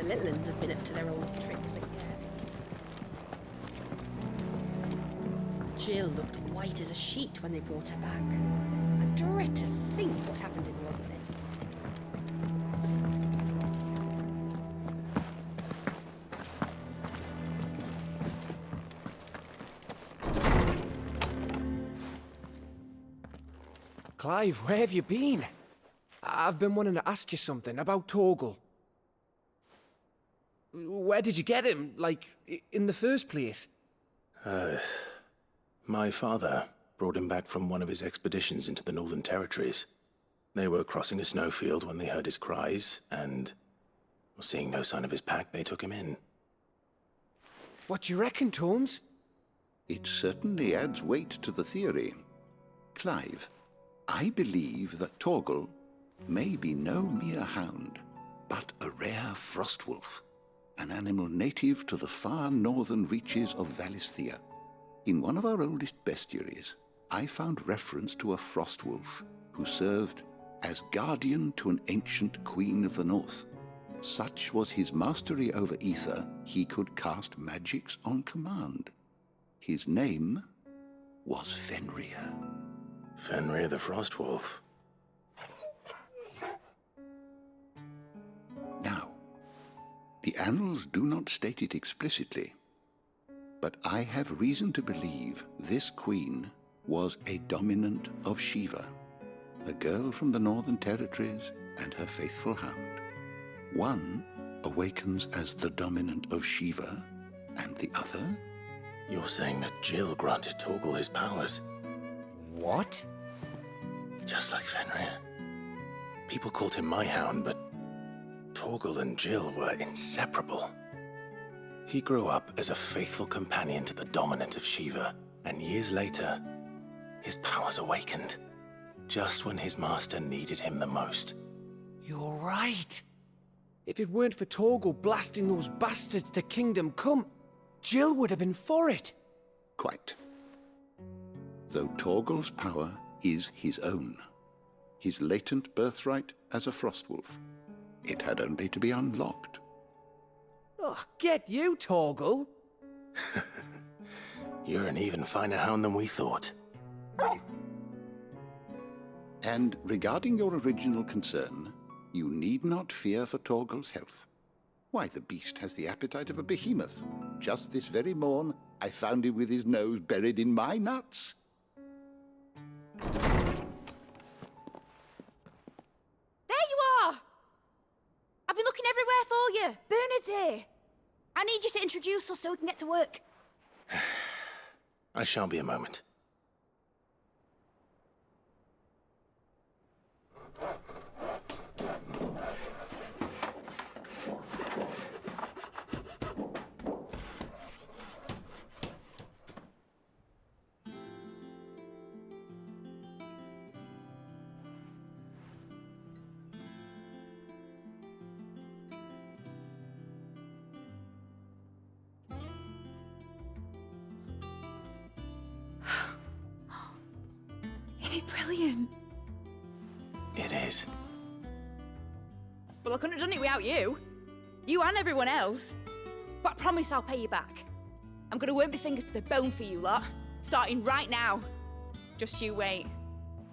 little uns have been up to their old tricks again. Jill looked white as a sheet when they brought her back. I dread to think what happened in Rosfield. Clive, where have you been? I've been wanting to ask you something about Torgal. Where did you get him, like, in the first place? My father brought him back from one of his expeditions into the Northern Territories. They were crossing a snowfield when they heard his cries, and seeing no sign of his pack, they took him in. What do you reckon, Tomes? It certainly adds weight to the theory. Clive, I believe that Torgal may be no mere hound, but a rare frostwolf, an animal native to the far northern reaches of Valisthea. In one of our oldest bestiaries, I found reference to a frostwolf who served as guardian to an ancient queen of the north. Such was his mastery over ether, he could cast magics on command. His name was Fenrir. Fenrir the Frostwolf. Now, the annals do not state it explicitly, but I have reason to believe this queen was a dominant of Shiva, a girl from the Northern Territories and her faithful hound. One awakens as the dominant of Shiva, and the other? You're saying that Jill granted Torgal his powers? What? Just like Fenrir. People called him my hound, but Torgal and Jill were inseparable. He grew up as a faithful companion to the dominant of Shiva, and years later, his powers awakened, just when his master needed him the most. You're right. If it weren't for Torgal blasting those bastards to Kingdom Come, Jill would have been for it. Quite. Though Torgal's power is his own, his latent birthright as a frostwolf. It had only to be unlocked. Oh, get you, Torgal! You're an even finer hound than we thought. And regarding your original concern, you need not fear for Torgal's health. Why, the beast has the appetite of a behemoth. Just this very morn, I found him with his nose buried in my nuts. There you are! I've been looking everywhere for you. Bernard's here. I need you to introduce us so we can get to work. I shall be a moment. Isn't it brilliant? It is. Well, I couldn't have done it without you. You and everyone else. But I promise I'll pay you back. I'm gonna work my fingers to the bone for you lot, starting right now. Just you wait.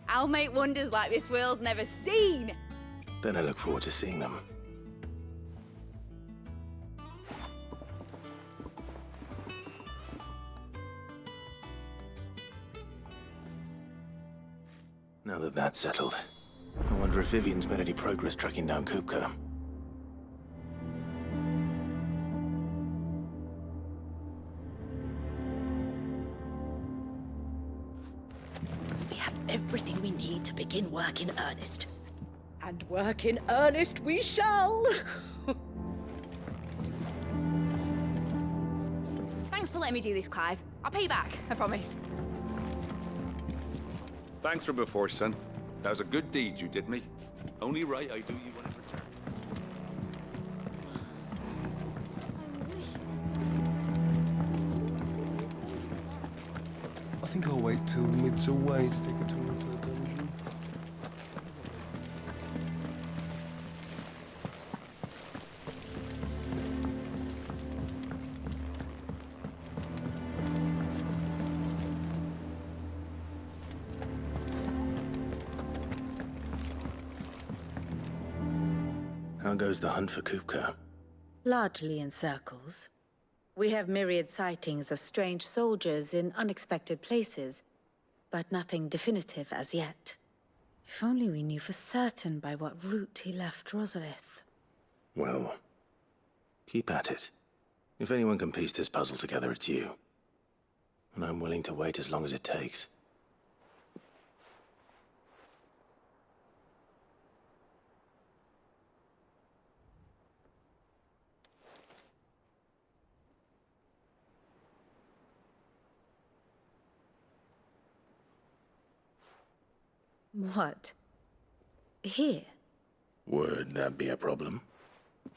I'll make wonders like this world's never seen. Then I look forward to seeing them. Now that that's settled, I wonder if Vivian's made any progress tracking down Kupka. We have everything we need to begin work in earnest. And work in earnest we shall. Thanks for letting me do this, Clive. I'll pay you back, I promise. Thanks for before, son. That was a good deed you did me. Only right I do you one in return. I think I'll wait till mid's away to take a tour of the dungeon. How goes the hunt for Kupka? Largely in circles. We have myriad sightings of strange soldiers in unexpected places, but nothing definitive as yet. If only we knew for certain by what route he left Rosalith. Well, keep at it. If anyone can piece this puzzle together, it's you. And I'm willing to wait as long as it takes. What? Here? Would that be a problem?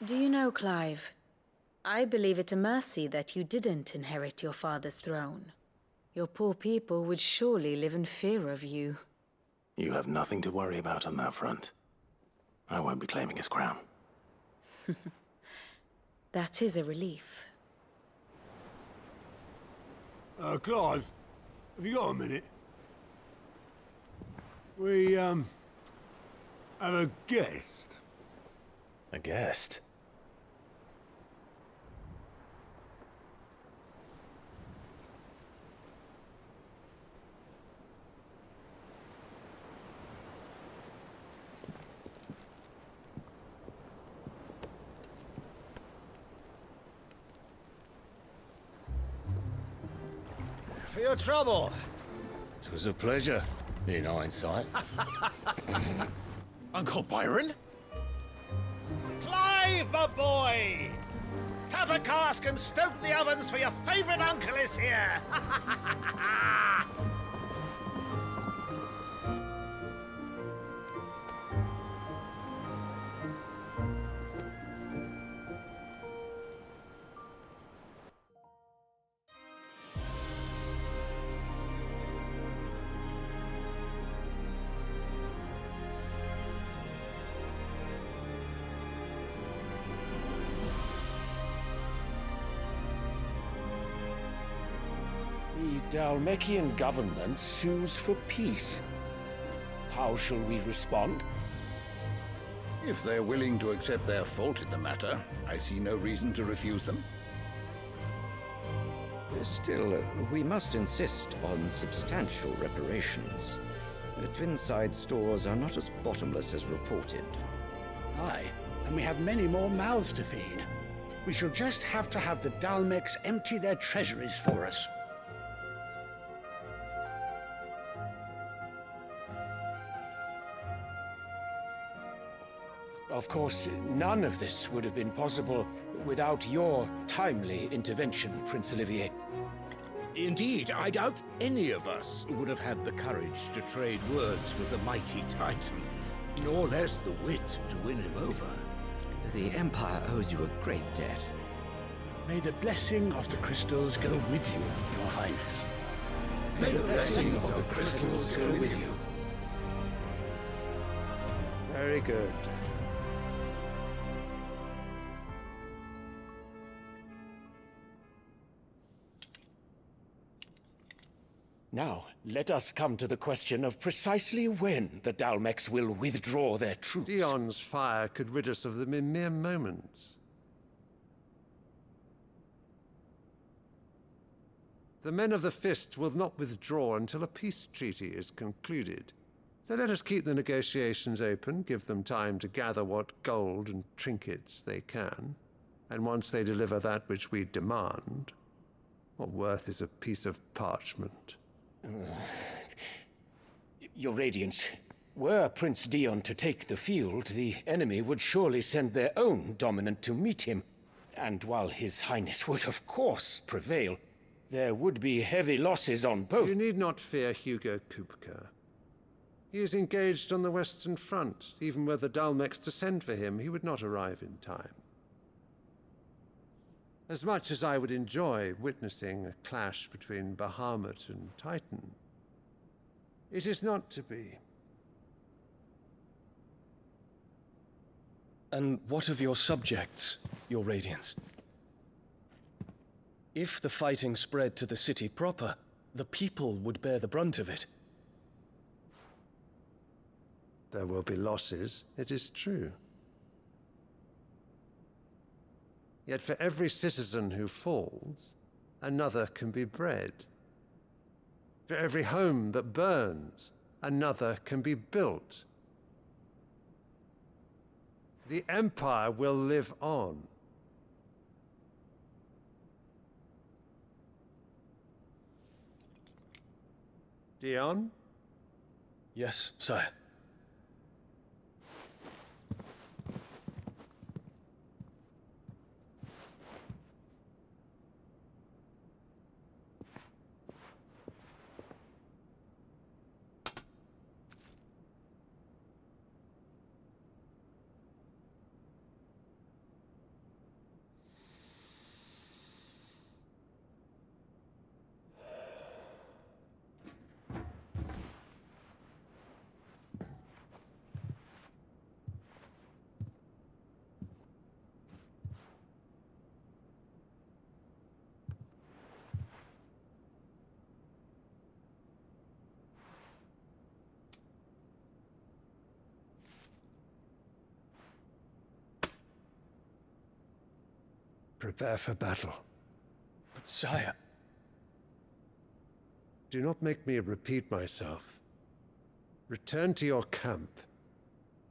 Do you know, Clive? I believe it a mercy that you didn't inherit your father's throne. Your poor people would surely live in fear of you. You have nothing to worry about on that front. I won't be claiming his crown. That is a relief. Clive, have you got a minute? We, have a guest. A guest? For your trouble. It was a pleasure, in hindsight. Uncle Byron? Clive, my boy! Tap a cask and stoke the ovens for your favourite uncle is here! The Dalmekian government sues for peace. How shall we respond? If they're willing to accept their fault in the matter, I see no reason to refuse them. Still, we must insist on substantial reparations. The Twinside stores are not as bottomless as reported. Aye, and we have many more mouths to feed. We shall just have to have the Dalmecs empty their treasuries for us. Of course, none of this would have been possible without your timely intervention, Prince Olivier. Indeed, I doubt any of us would have had the courage to trade words with the mighty Titan, nor less the wit to win him over. The Empire owes you a great debt. May the blessing of the crystals go with you, Your Highness. May the blessing of the crystals go with you. Very good. Now, let us come to the question of precisely when the Dalmecs will withdraw their troops. Dion's fire could rid us of them in mere moments. The men of the Fist will not withdraw until a peace treaty is concluded. So let us keep the negotiations open, give them time to gather what gold and trinkets they can. And once they deliver that which we demand, what worth is a piece of parchment? Your Radiance, were Prince Dion to take the field, the enemy would surely send their own dominant to meet him. And while His Highness would of course prevail, there would be heavy losses on both. You need not fear Hugo Kupka. He is engaged on the Western Front. Even were the Dalmecs to send for him, he would not arrive in time. As much as I would enjoy witnessing a clash between Bahamut and Titan, it is not to be. And what of your subjects, Your Radiance? If the fighting spread to the city proper, the people would bear the brunt of it. There will be losses, it is true. Yet for every citizen who falls, another can be bred. For every home that burns, another can be built. The Empire will live on. Dion? Yes, sire. Prepare for battle. But sire... Do not make me repeat myself. Return to your camp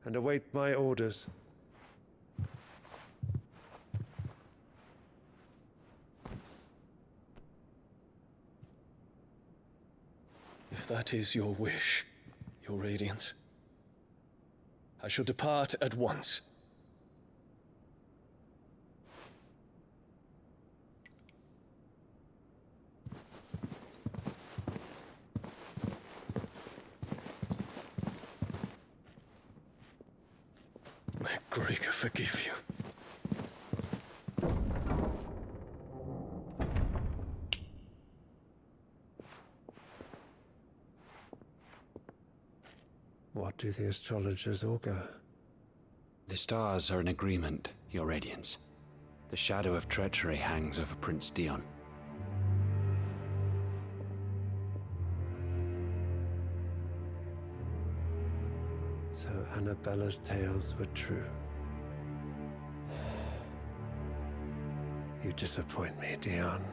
and await my orders. If that is your wish, your Radiance, I shall depart at once. May Gregor forgive you. What do the astrologers augur? The stars are in agreement, Your Radiance. The shadow of treachery hangs over Prince Dion. So Annabella's tales were true. You disappoint me, Dion.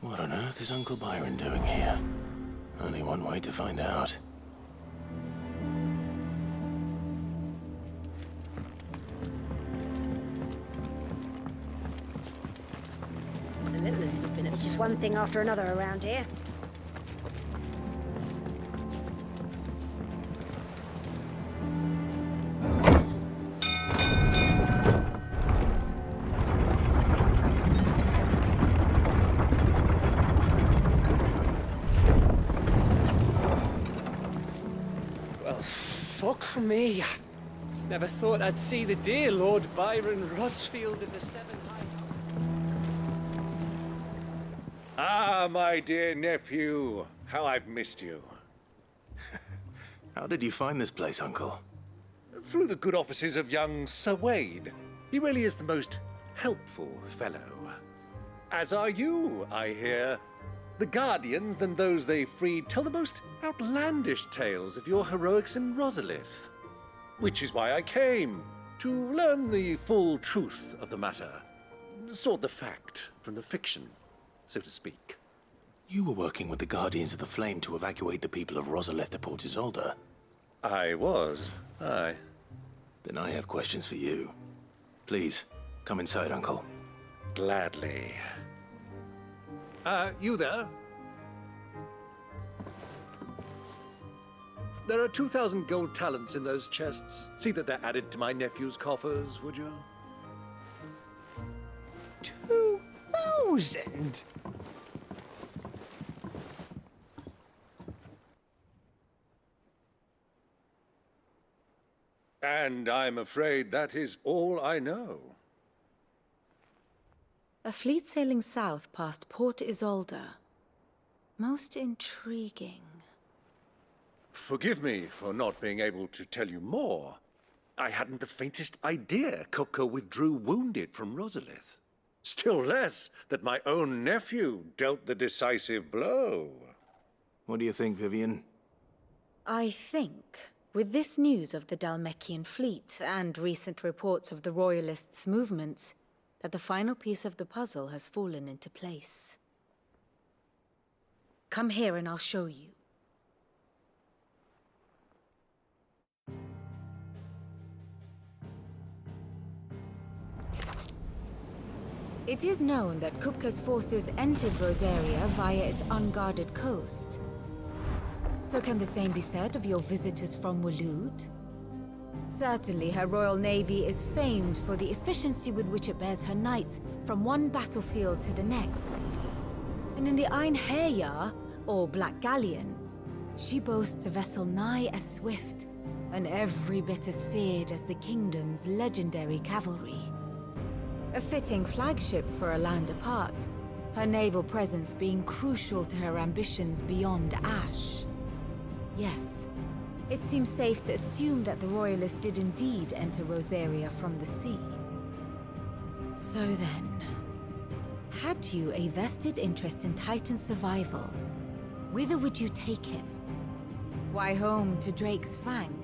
What on earth is Uncle Byron doing here? Only one way to find out. The Littlands have been... It's just one thing after another around here. Fuck me. Never thought I'd see the dear Lord Byron Rosfield in the Seven Hideouts. Ah, my dear nephew. How I've missed you. How did you find this place, Uncle? Through the good offices of young Sir Wade. He really is the most helpful fellow. As are you, I hear. The Guardians and those they freed tell the most outlandish tales of your heroics in Rosalith. Which is why I came, to learn the full truth of the matter. Sort the fact from the fiction, so to speak. You were working with the Guardians of the Flame to evacuate the people of Rosalith to Port Isolde. I was, aye. Then I have questions for you. Please, come inside, Uncle. Gladly. You there? There are 2,000 gold talents in those chests. See that they're added to my nephew's coffers, would you? 2,000? And I'm afraid that is all I know. A fleet sailing south past Port Isolde. Most intriguing. Forgive me for not being able to tell you more. I hadn't the faintest idea Kupka withdrew wounded from Rosalith. Still less that my own nephew dealt the decisive blow. What do you think, Vivian? I think, with this news of the Dhalmekian fleet and recent reports of the Royalists' movements, that the final piece of the puzzle has fallen into place. Come here and I'll show you. It is known that Kupka's forces entered Rosaria via its unguarded coast. So can the same be said of your visitors from Waloed? Certainly, her Royal Navy is famed for the efficiency with which it bears her knights from one battlefield to the next. And in the Einherjar, or Black Galleon, she boasts a vessel nigh as swift and every bit as feared as the kingdom's legendary cavalry. A fitting flagship for a land apart, her naval presence being crucial to her ambitions beyond Ash. Yes, it seems safe to assume that the Royalists did indeed enter Rosaria from the sea. So then, had you a vested interest in Titan's survival, whither would you take him? Why, home to Drake's Fang,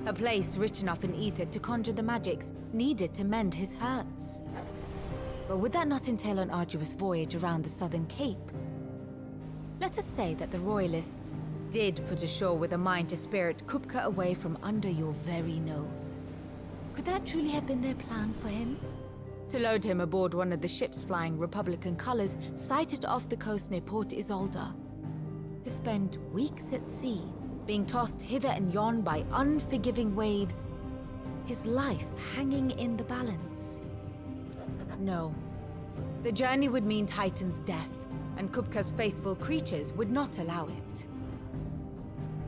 a place rich enough in ether to conjure the magics needed to mend his hurts. But would that not entail an arduous voyage around the southern cape? Let us say that the Royalists did put ashore with a mind to spirit Kupka away from under your very nose. Could that truly have been their plan for him? To load him aboard one of the ships flying Republican colors sighted off the coast near Port Isolde? To spend weeks at sea, being tossed hither and yon by unforgiving waves, his life hanging in the balance? No. The journey would mean Titan's death, and Kupka's faithful creatures would not allow it.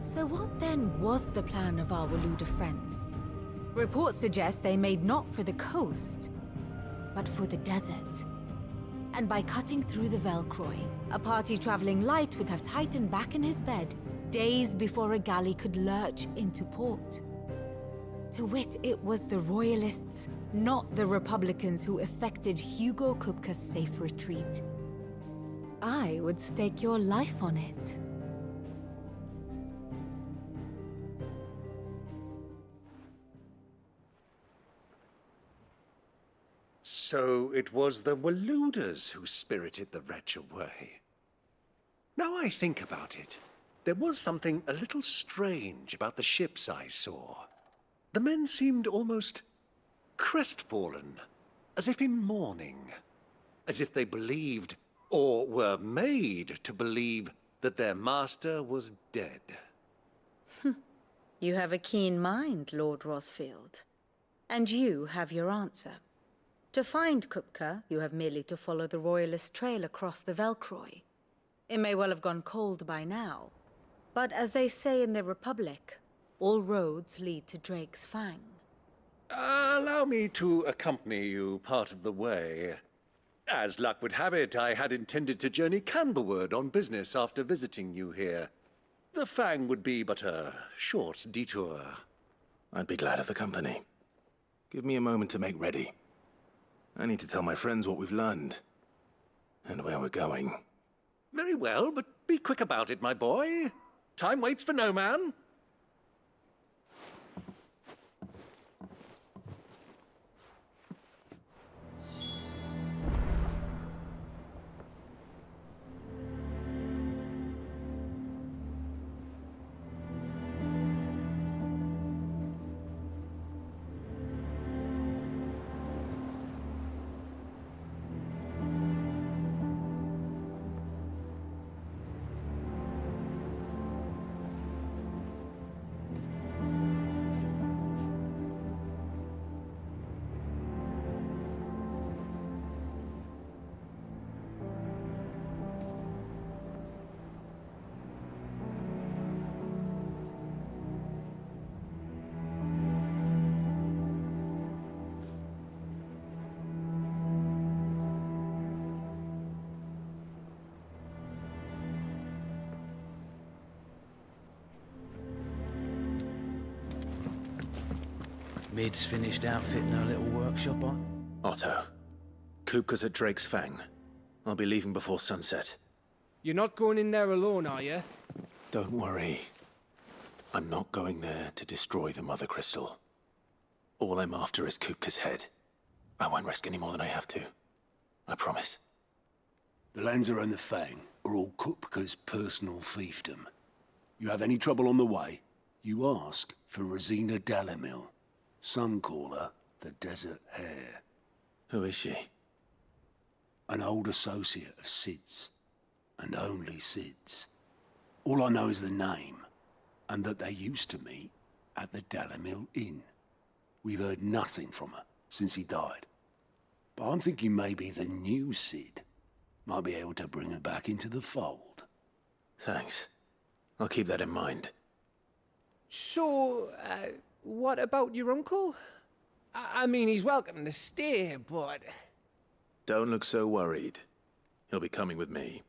So what then was the plan of our Waluda friends? Reports suggest they made not for the coast, but for the desert. And by cutting through the Velcroy, a party traveling light would have Titan back in his bed days before a galley could lurch into port. To wit, it was the Royalists, not the Republicans, who effected Hugo Kupka's safe retreat. I would stake your life on it. So it was the Waludas who spirited the wretch away. Now I think about it, there was something a little strange about the ships I saw. The men seemed almost crestfallen, as if in mourning, as if they believed, or were made to believe, that their master was dead. You have a keen mind, Lord Rosfield. And you have your answer. To find Kupka, you have merely to follow the Royalist trail across the Velcroy. It may well have gone cold by now, but as they say in the Republic, all roads lead to Drake's Fang. Allow me to accompany you part of the way. As luck would have it, I had intended to journey Canberward on business after visiting you here. The Fang would be but a short detour. I'd be glad of the company. Give me a moment to make ready. I need to tell my friends what we've learned, and where we're going. Very well, but be quick about it, my boy. Time waits for no man. Mid's finished outfitting her little workshop on? Otto, Kupka's at Drake's Fang. I'll be leaving before sunset. You're not going in there alone, are you? Don't worry. I'm not going there to destroy the Mother Crystal. All I'm after is Kupka's head. I won't risk any more than I have to. I promise. The Lanza and the Fang are all Kupka's personal fiefdom. You have any trouble on the way, you ask for Rosina Dalamil. Some call her the Desert Hare. Who is she? An old associate of Sid's. And only Sid's. All I know is the name, and that they used to meet at the Dalamil Inn. We've heard nothing from her since he died. But I'm thinking maybe the new Sid might be able to bring her back into the fold. Thanks. I'll keep that in mind. So, what about your uncle? I mean, he's welcome to stay, but... Don't look so worried. He'll be coming with me.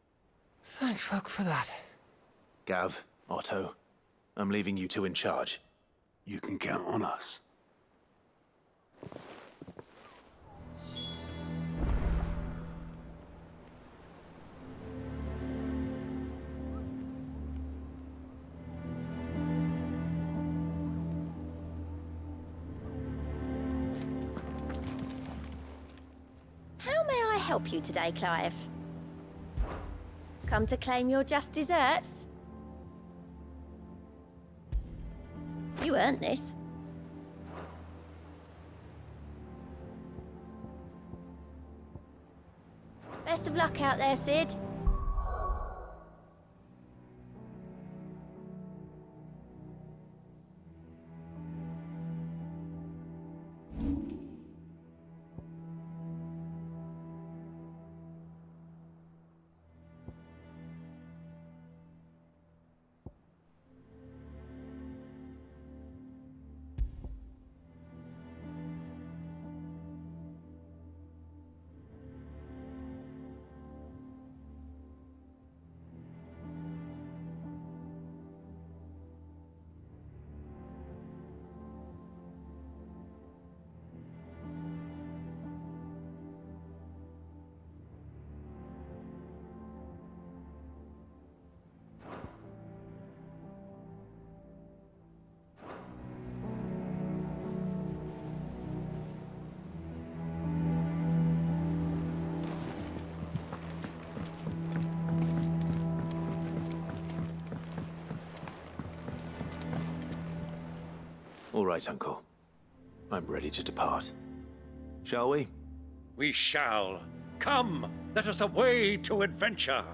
Thank fuck for that. Gav, Otto, I'm leaving you two in charge. You can count on us. How may I help you today, Clive? Come to claim your just desserts? You earned this. Best of luck out there, Sid. All right, Uncle. I'm ready to depart. Shall we? We shall. Come, let us away to adventure.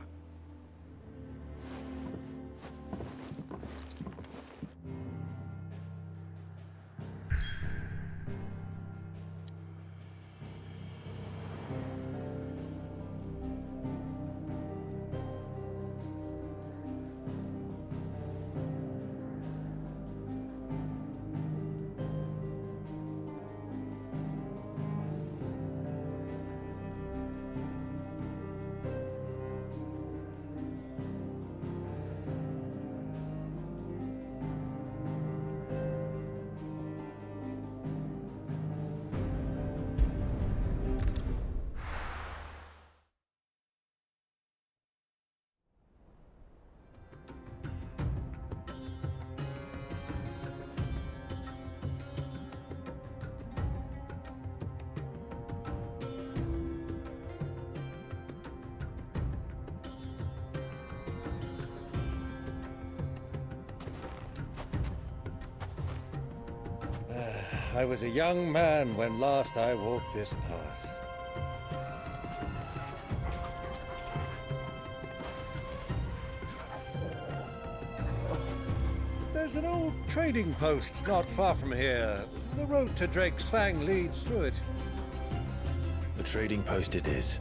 I was a young man when last I walked this path. There's an old trading post not far from here. The road to Drake's Fang leads through it. The trading post it is.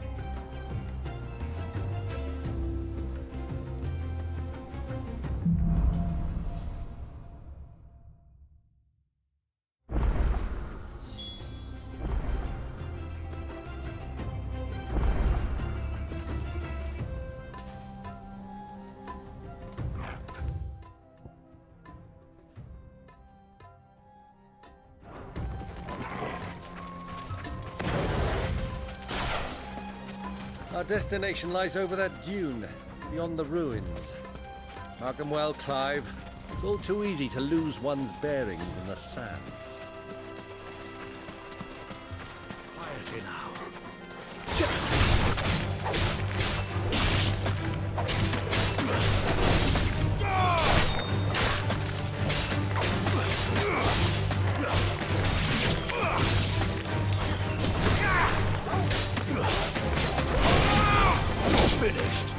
Our destination lies over that dune, beyond the ruins. Mark 'em well, Clive. It's all too easy to lose one's bearings in the sands. Quietly now. Finished.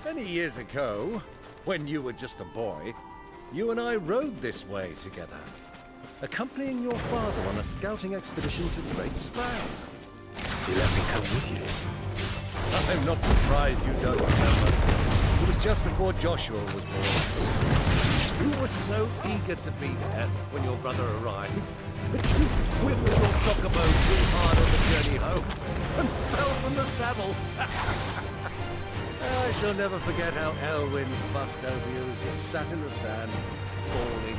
Many years ago, when you were just a boy, you and I rode this way together, accompanying your father on a scouting expedition to Drake's Land. He let me come with you. I'm not surprised you don't remember. It was just before Joshua was born. You were so eager to be there when your brother arrived that you whipped your Chocobo too hard on the journey home and fell from the saddle. I shall never forget how Elwyn fussed over you as you sat in the sand, bawling.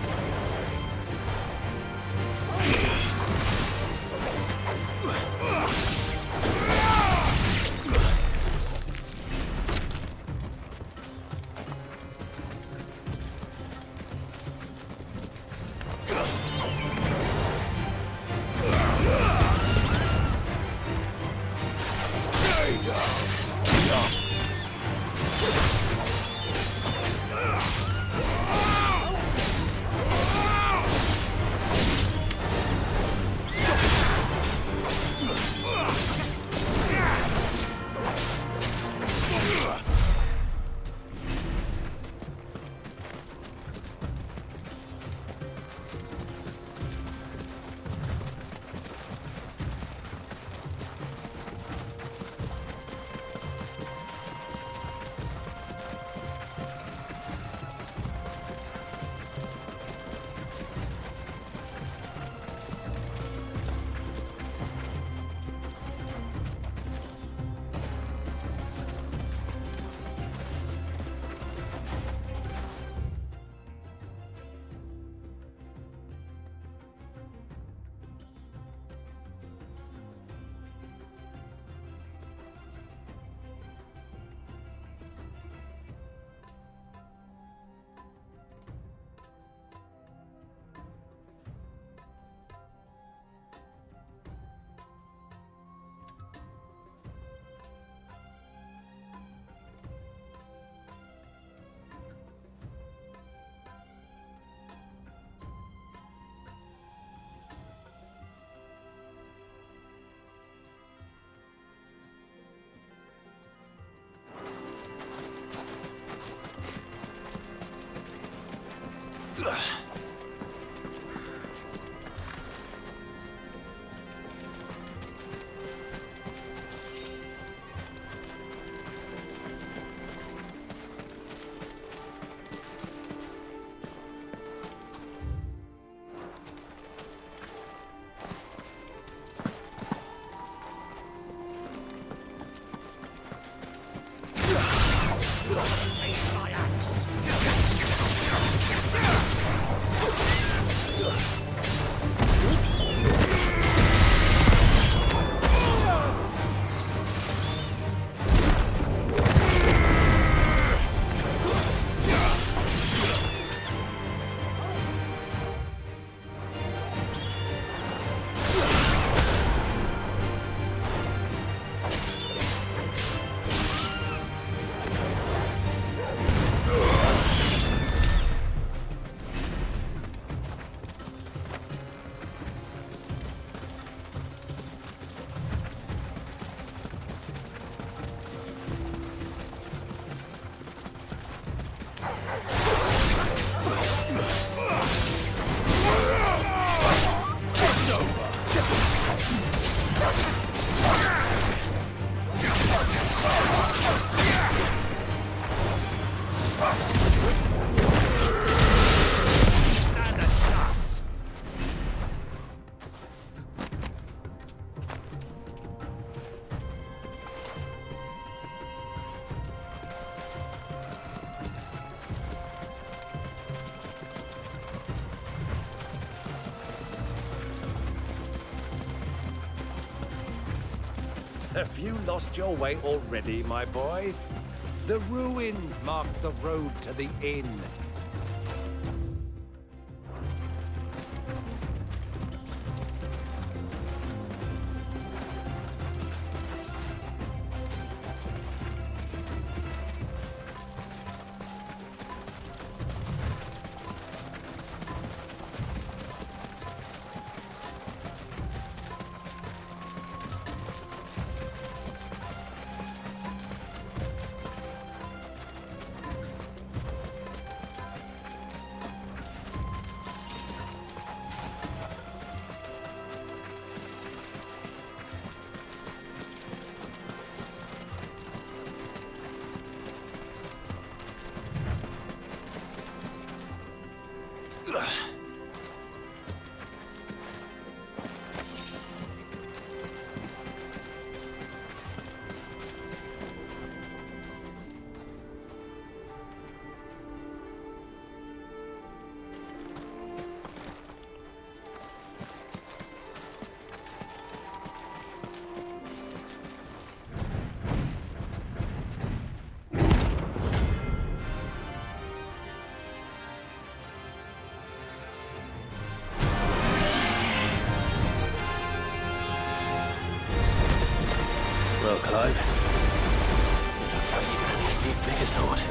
Have you lost your way already, my boy? The ruins mark the road to the inn. Well, Clive, it looks like you're gonna need a bit bigger sword.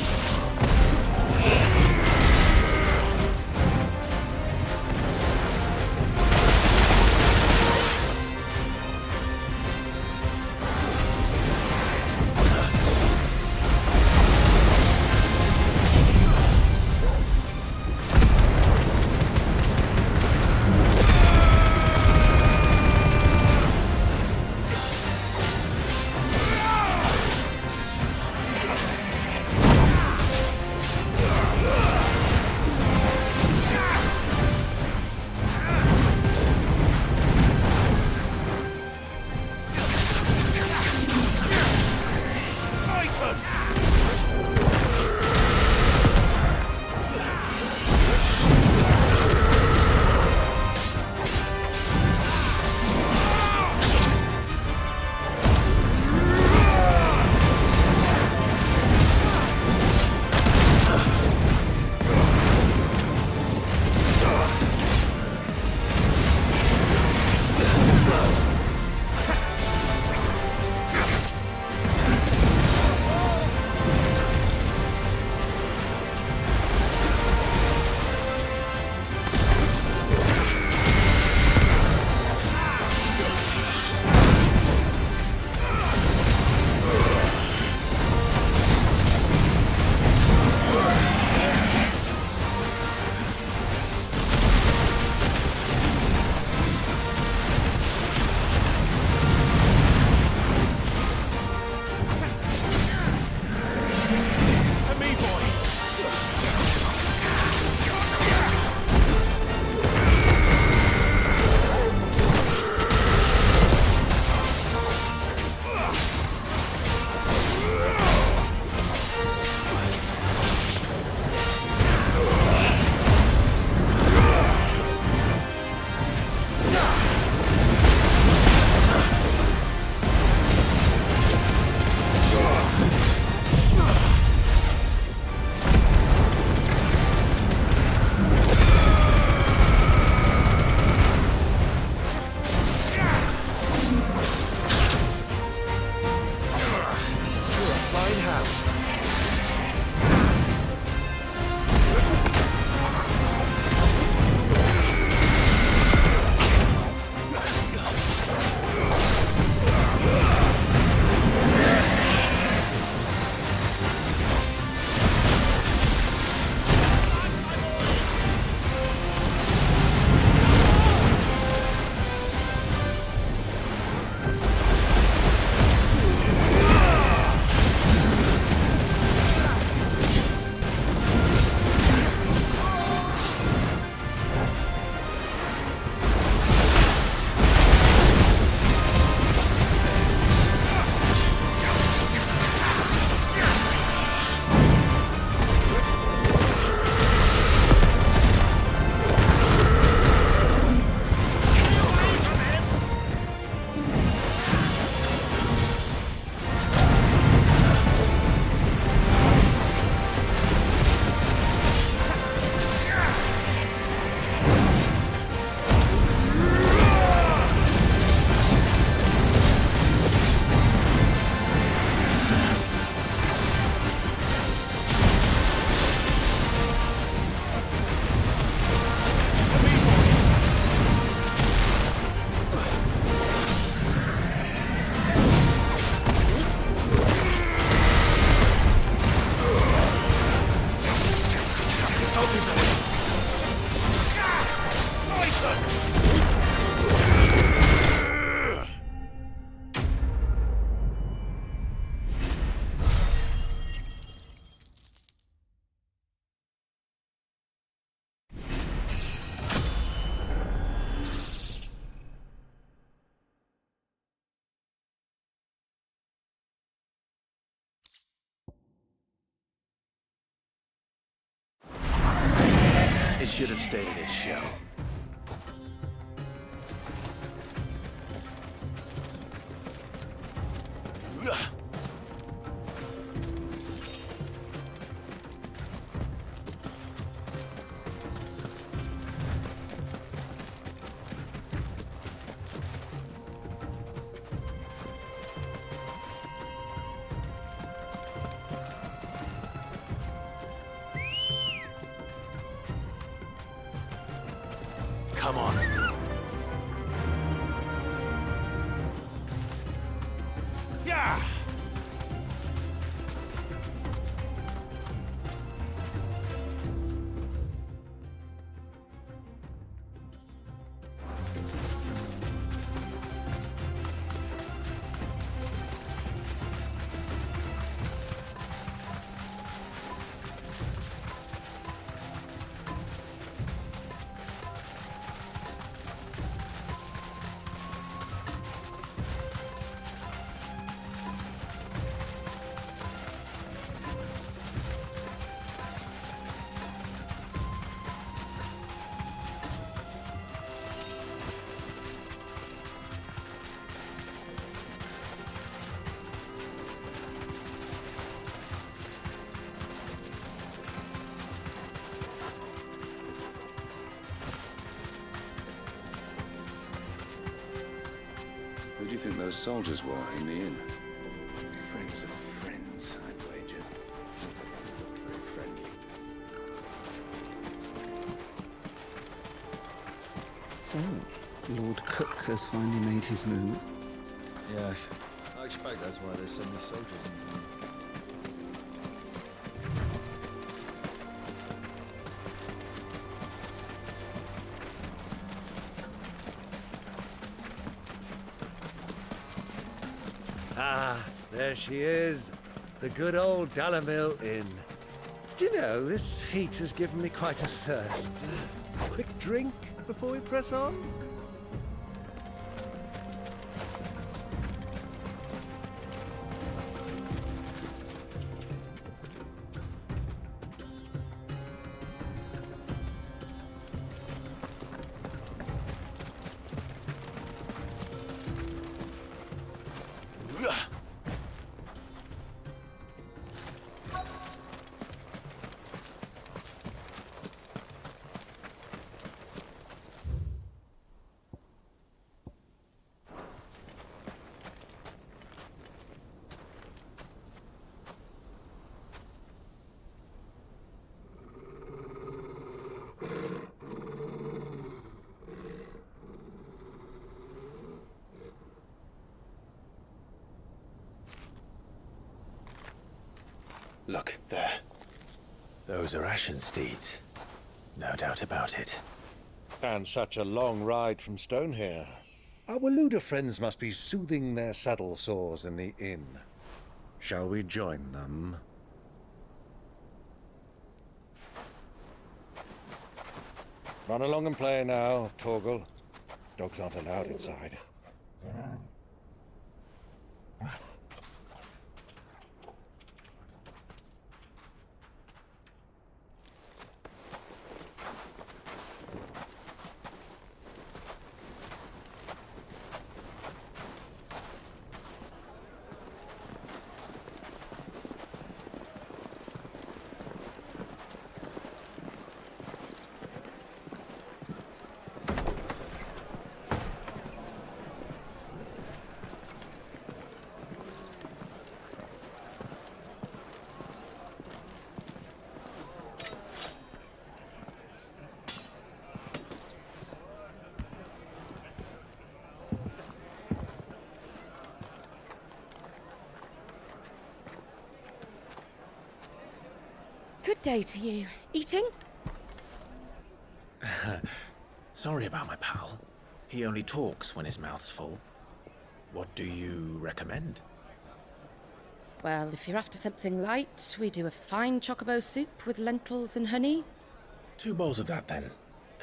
It should have stayed in its shell. Come on. Yeah! Who do you think those soldiers were in the inn? Friends of friends, I'd wager. Very friendly. So, Lord Cook has finally made his move. Yes. I expect that's why there's so many soldiers in town. Ah, there she is. The good old Dalamil Inn. Do you know, this heat has given me quite a thirst. Quick drink before we press on? Look, there. Those are Ashen steeds. No doubt about it. And such a long ride from Stonehere. Our Waluda friends must be soothing their saddle sores in the inn. Shall we join them? Run along and play now, Torgal. Dogs aren't allowed inside. Good day to you. Eating? Sorry about my pal. He only talks when his mouth's full. What do you recommend? Well, if you're after something light, we do a fine chocobo soup with lentils and honey. 2 bowls of that, then.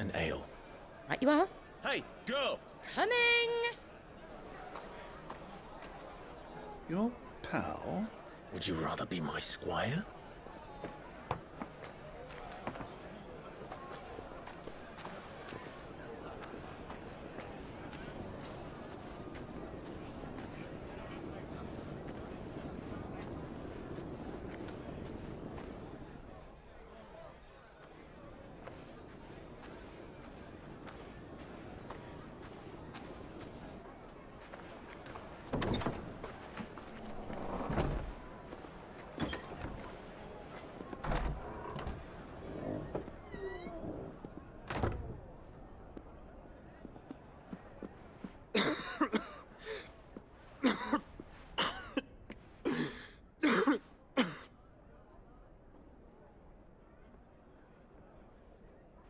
An ale. Right you are. Hey, girl! Coming! Your pal? Would you rather be my squire?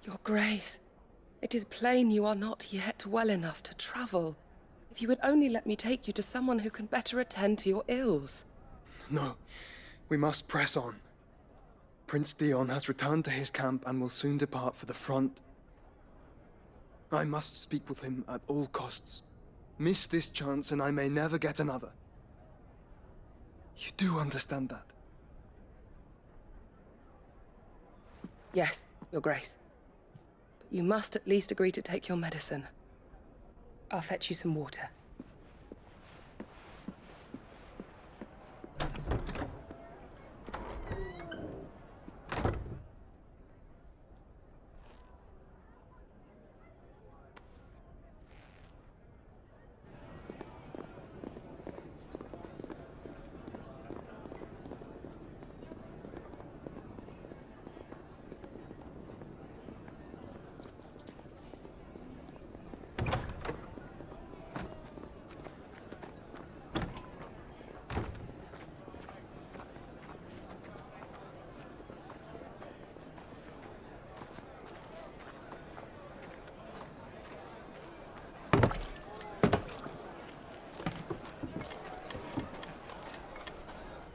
Your Grace, it is plain you are not yet well enough to travel. If you would only let me take you to someone who can better attend to your ills. No, we must press on. Prince Dion has returned to his camp and will soon depart for the front. I must speak with him at all costs. Miss this chance and I may never get another. You do understand that? Yes, Your Grace. But you must at least agree to take your medicine. I'll fetch you some water.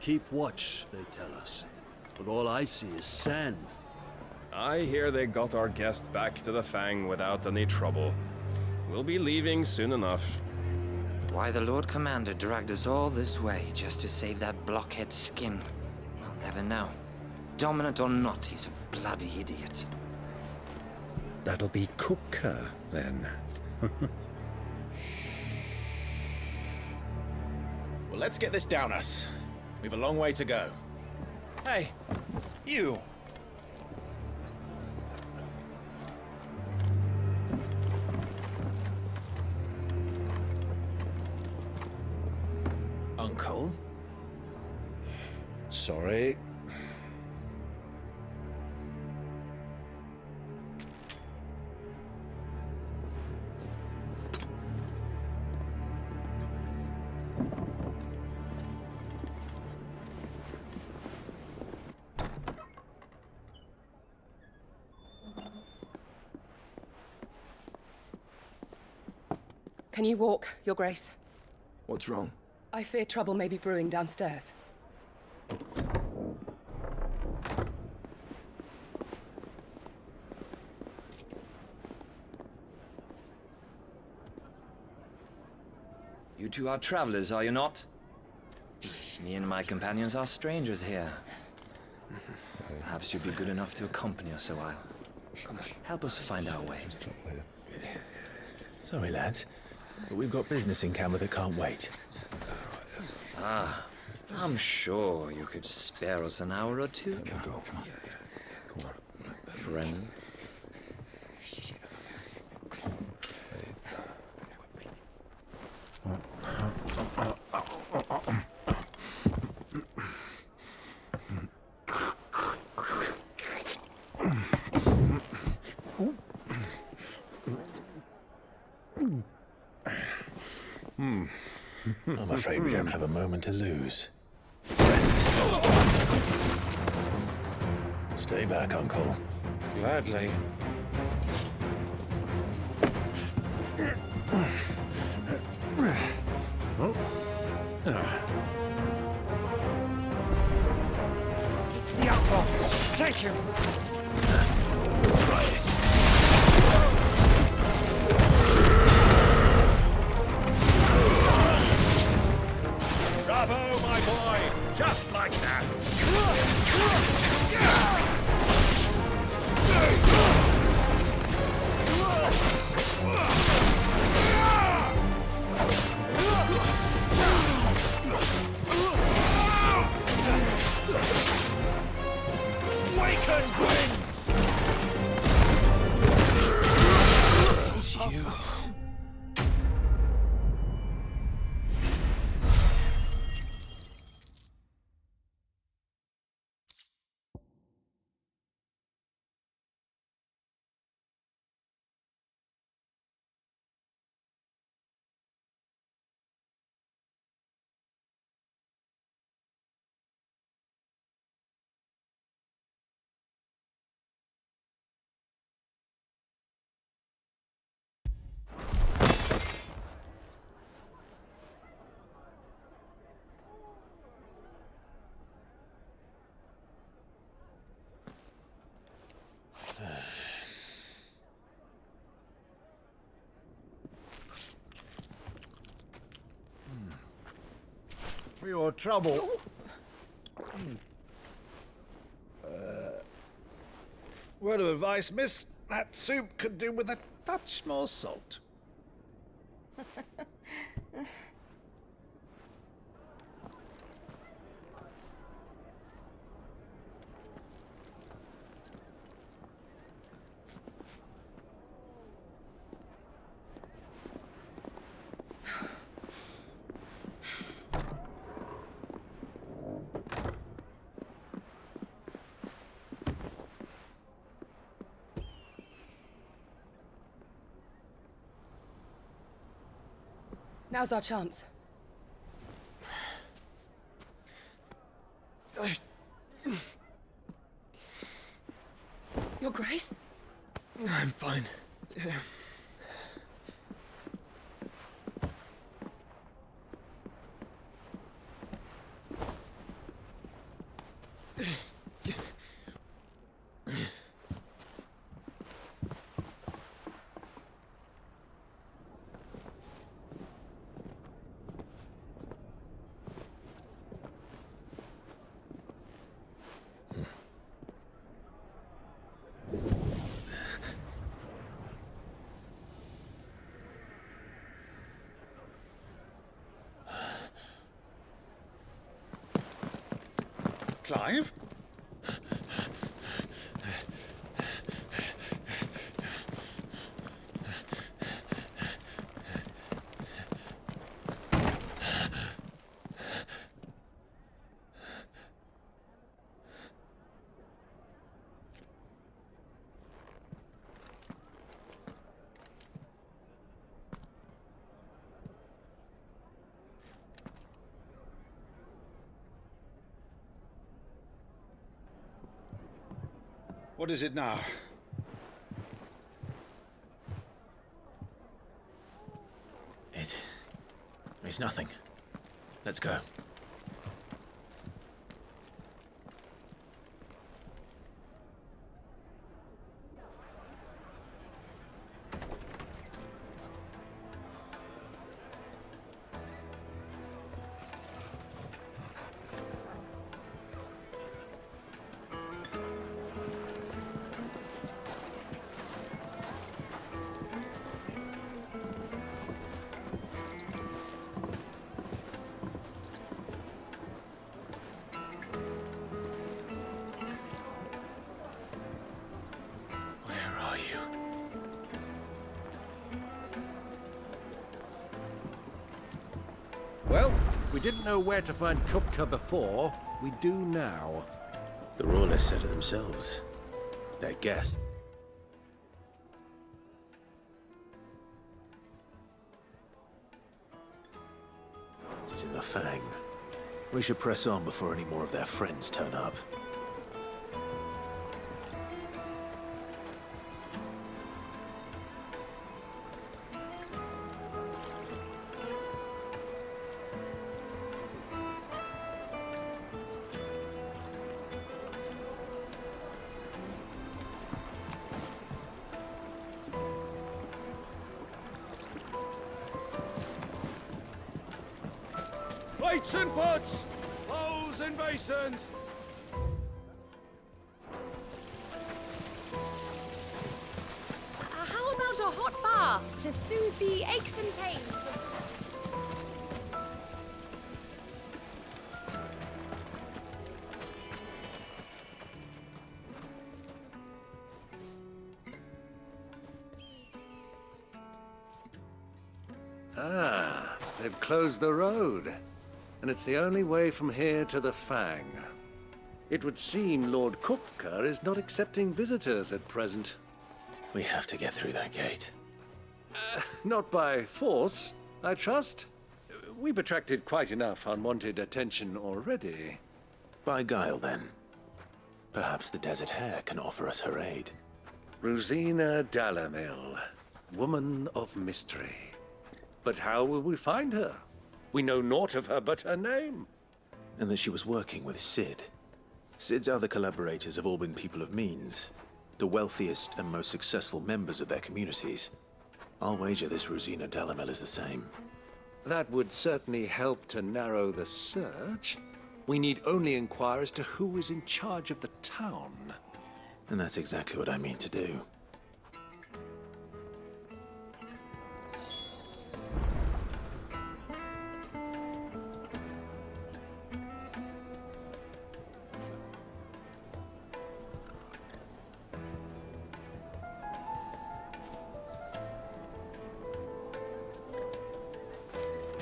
Keep watch, they tell us. But all I see is sand. I hear they got our guest back to the Fang without any trouble. We'll be leaving soon enough. Why the Lord Commander dragged us all this way just to save that blockhead skin, we'll never know. Dominant or not, he's a bloody idiot. That'll be Cooker, then. Well, let's get this down us. We've a long way to go. Hey, you! Uncle? Sorry. Can you walk, Your Grace? What's wrong? I fear trouble may be brewing downstairs. You two are travelers, are you not? Me and my companions are strangers here. Perhaps you'd be good enough to accompany us a while. Help us find our way. Sorry, lads, but we've got business in camera that can't wait. Ah, I'm sure you could spare us an hour or two. Come on. Friend. I'm afraid we don't have a moment to lose. Stay back, Uncle. Gladly. him. Try it. Bravo, my boy! Just like that! Waken wins! It's you. For your trouble. Word of advice, miss. That soup could do with a touch more salt. Now's our chance. Your Grace? I'm fine. Clive? What is it now? It's nothing. Let's go. Well, we didn't know where to find Kupka before. We do now. The Rawlers said it themselves. Their guest. It's in the Fang. We should press on before any more of their friends turn up. Weights and pots! Bowls and basins! How about a hot bath to soothe the aches and pains of... Ah, they've closed the road. And it's the only way from here to the Fang. It would seem Lord Kupka is not accepting visitors at present. We have to get through that gate. Not by force, I trust. We've attracted quite enough unwanted attention already. By guile, then. Perhaps the Desert Hare can offer us her aid. Rosina Dalamil, woman of mystery. But how will we find her? We know naught of her but her name. And that she was working with Sid. Sid's other collaborators have all been people of means, the wealthiest and most successful members of their communities. I'll wager this Rosina Dalamel is the same. That would certainly help to narrow the search. We need only inquire as to who is in charge of the town. And that's exactly what I mean to do.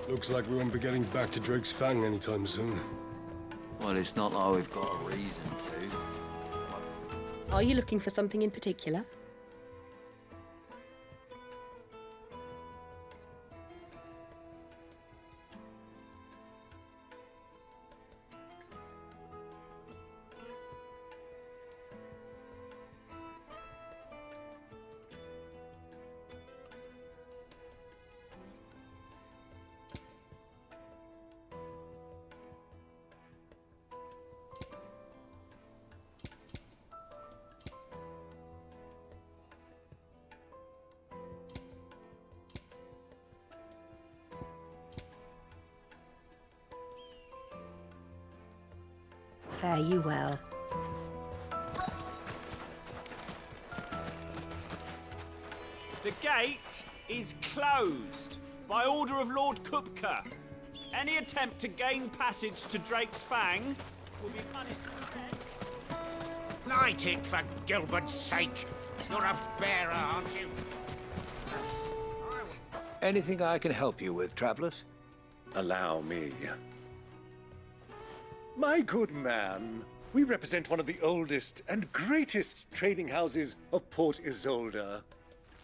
Looks like we won't be getting back to Drake's Fang anytime soon. Well, it's not like we've got a reason to. Are you looking for something in particular? Fare you well. The gate is closed by order of Lord Kupka. Any attempt to gain passage to Drake's Fang will be punished with death. Light it, for Gilbert's sake. You're a bearer, aren't you? Anything I can help you with, travelers? Allow me. My good man, we represent one of the oldest and greatest trading houses of Port Isolde.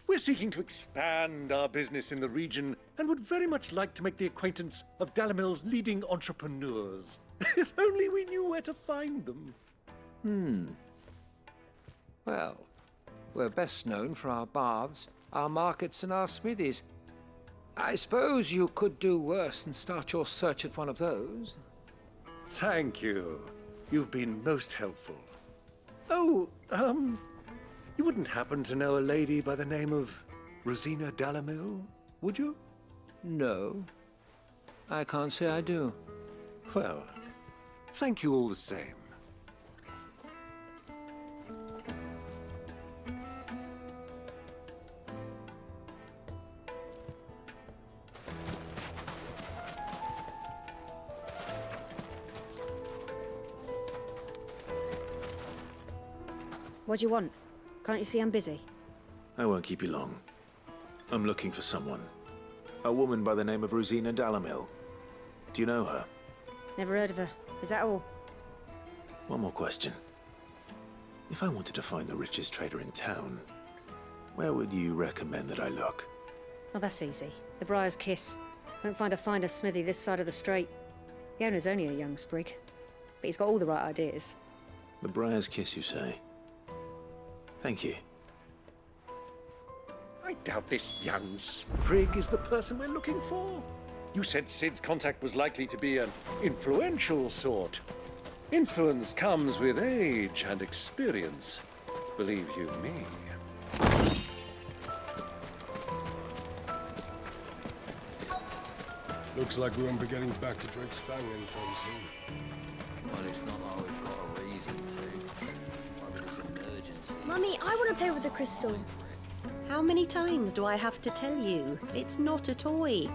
We're seeking to expand our business in the region and would very much like to make the acquaintance of Dalamil's leading entrepreneurs. If only we knew where to find them. Well, we're best known for our baths, our markets, and our smithies. I suppose you could do worse than start your search at one of those. Thank you. You've been most helpful. Oh, you wouldn't happen to know a lady by the name of Rosina Dalamil, would you? No. I can't say I do. Well, thank you all the same. What do you want? Can't you see I'm busy? I won't keep you long. I'm looking for someone. A woman by the name of Rosina Dalamil. Do you know her? Never heard of her. Is that all? One more question. If I wanted to find the richest trader in town, where would you recommend that I look? Oh, that's easy. The Briar's Kiss. Won't find a finer smithy this side of the strait. The owner's only a young sprig, but he's got all the right ideas. The Briar's Kiss, you say? Thank you. I doubt this young sprig is the person we're looking for. You said Sid's contact was likely to be an influential sort. Influence comes with age and experience, believe you me. Looks like we won't be getting back to Drake's Fang anytime soon. Well, it's not like we've got a reason to. Maybe it's an emergency. Mummy, I want to play with the crystal. How many times do I have to tell you? It's not a toy.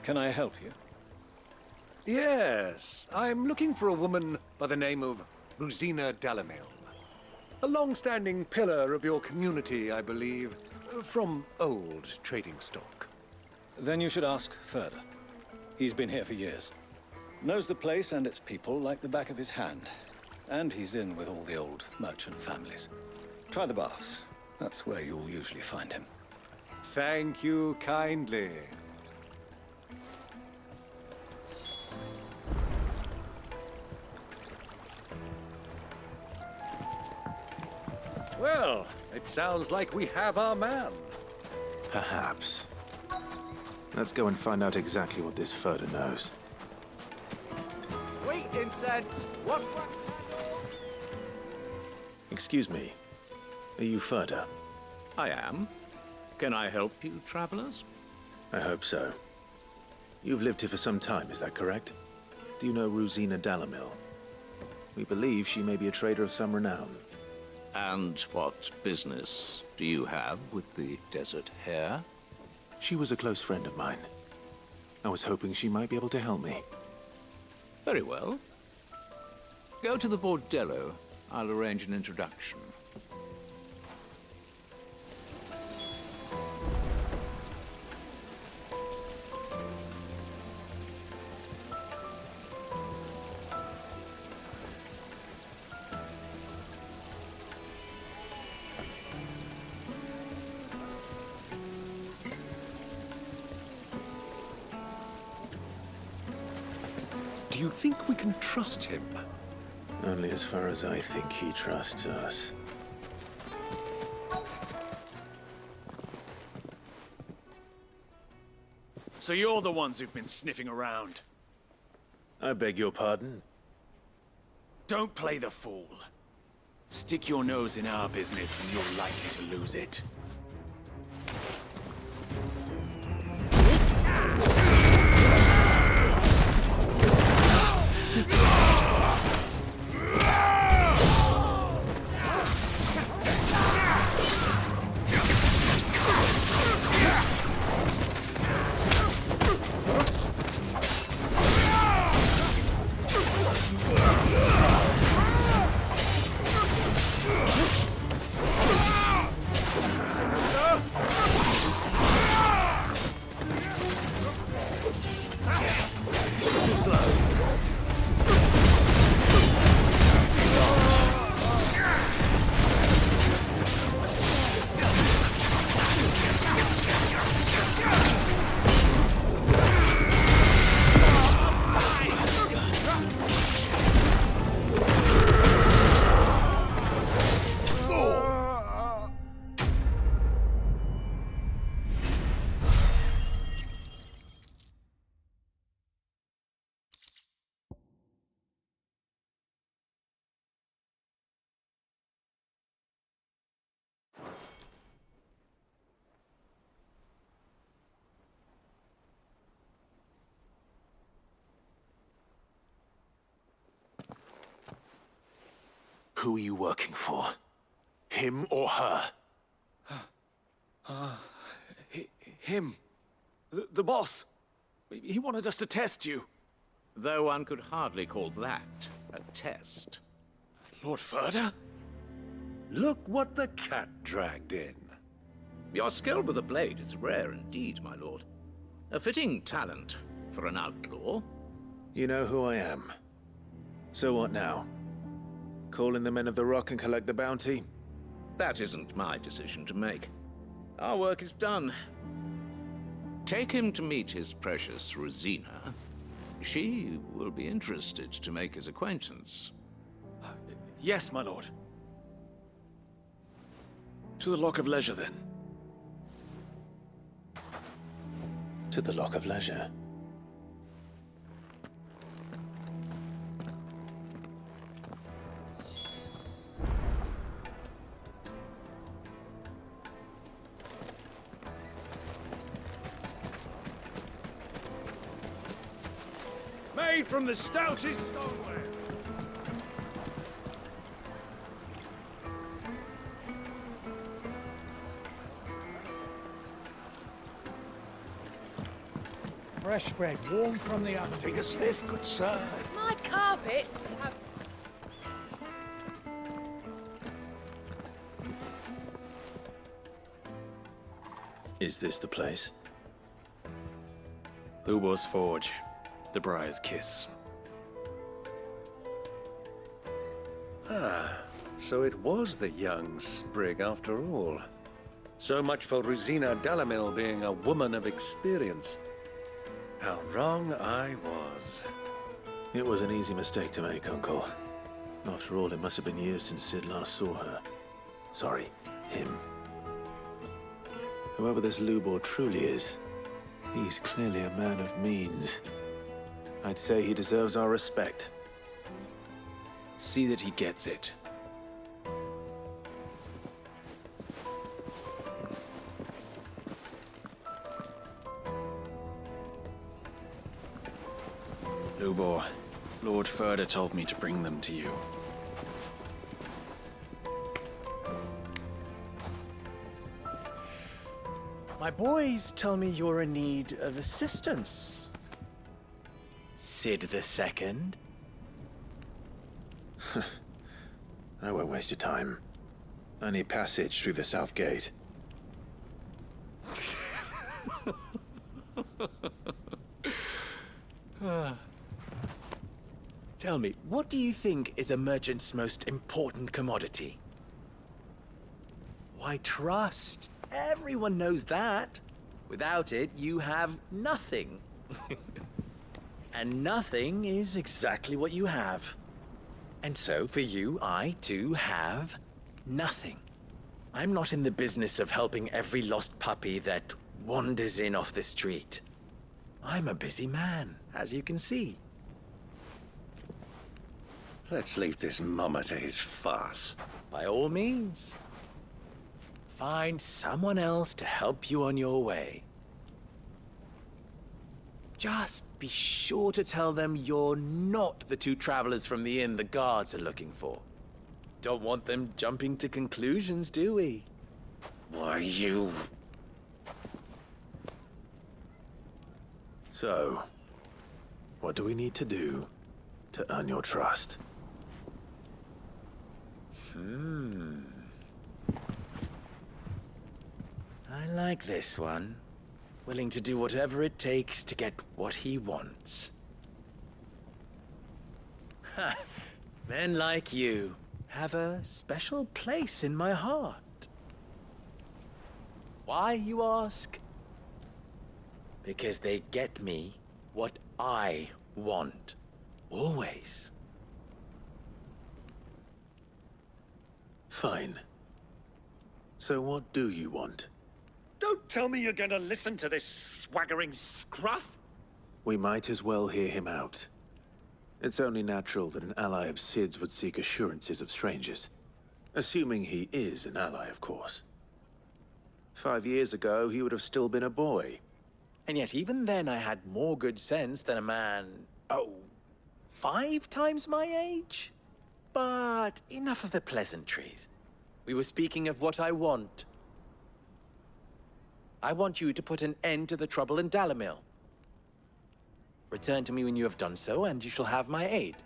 Can I help you? Yes, I'm looking for a woman by the name of Rosina Dalamil. A long-standing pillar of your community, I believe, from old trading stock. Then you should ask Ferda. He's been here for years. Knows the place and its people like the back of his hand. And he's in with all the old merchant families. Try the baths. That's where you'll usually find him. Thank you kindly. Well, it sounds like we have our man. Perhaps. Let's go and find out exactly what this Ferda knows. Sweet incense! What? Excuse me. Are you Ferda? I am. Can I help you, travelers? I hope so. You've lived here for some time, is that correct? Do you know Rosina Dalamil? We believe she may be a trader of some renown. And what business do you have with the desert hare? She was a close friend of mine. I was hoping she might be able to help me. Very well. Go to the bordello. I'll arrange an introduction. Do you think we can trust him? Only as far as I think he trusts us. So you're the ones who've been sniffing around. I beg your pardon? Don't play the fool. Stick your nose in our business and you're likely to lose it. Who are you working for? Him or her? Him. The boss. He wanted us to test you. Though one could hardly call that a test. Lord Ferda? Look what the cat dragged in. Your skill with the blade is rare indeed, my lord. A fitting talent for an outlaw. You know who I am. So what now? Call in the Men of the Rock and collect the bounty? That isn't my decision to make. Our work is done. Take him to meet his precious Rosina. She will be interested to make his acquaintance. Yes, my lord. To the Lock of Leisure, then. To the Lock of Leisure. Made from the stoutest stoneware. Fresh bread, warm from the oven. Take a sniff, good sir. My carpets have... Is this the place? Lubo's Forge. The Briar's Kiss. Ah, so it was the young sprig after all. So much for Rosina Dalamil being a woman of experience. How wrong I was. It was an easy mistake to make, Uncle. After all, it must have been years since Sid last saw her. Sorry, him. Whoever this Lubor truly is, he's clearly a man of means. I'd say he deserves our respect. See that he gets it. Lubor, Lord Furder told me to bring them to you. My boys tell me you're in need of assistance. Sid the Second? I won't waste your time. I need passage through the south gate. Tell me, what do you think is a merchant's most important commodity? Why, trust. Everyone knows that. Without it, you have nothing. And nothing is exactly what you have. And so, for you, I, too, have nothing. I'm not in the business of helping every lost puppy that wanders in off the street. I'm a busy man, as you can see. Let's leave this mummer to his farce. By all means. Find someone else to help you on your way. Just be sure to tell them you're not the two travelers from the inn the guards are looking for. Don't want them jumping to conclusions, do we? Why, you... So, what do we need to do to earn your trust? I like this one. Willing to do whatever it takes to get what he wants. Ha! Men like you have a special place in my heart. Why, you ask? Because they get me what I want. Always. Fine. So what do you want? Don't tell me you're going to listen to this swaggering scruff! We might as well hear him out. It's only natural that an ally of Sid's would seek assurances of strangers. Assuming he is an ally, of course. 5 years ago, he would have still been a boy. And yet even then I had more good sense than a man, 5 times my age? But enough of the pleasantries. We were speaking of what I want. I want you to put an end to the trouble in Dalamil. Return to me when you have done so, and you shall have my aid.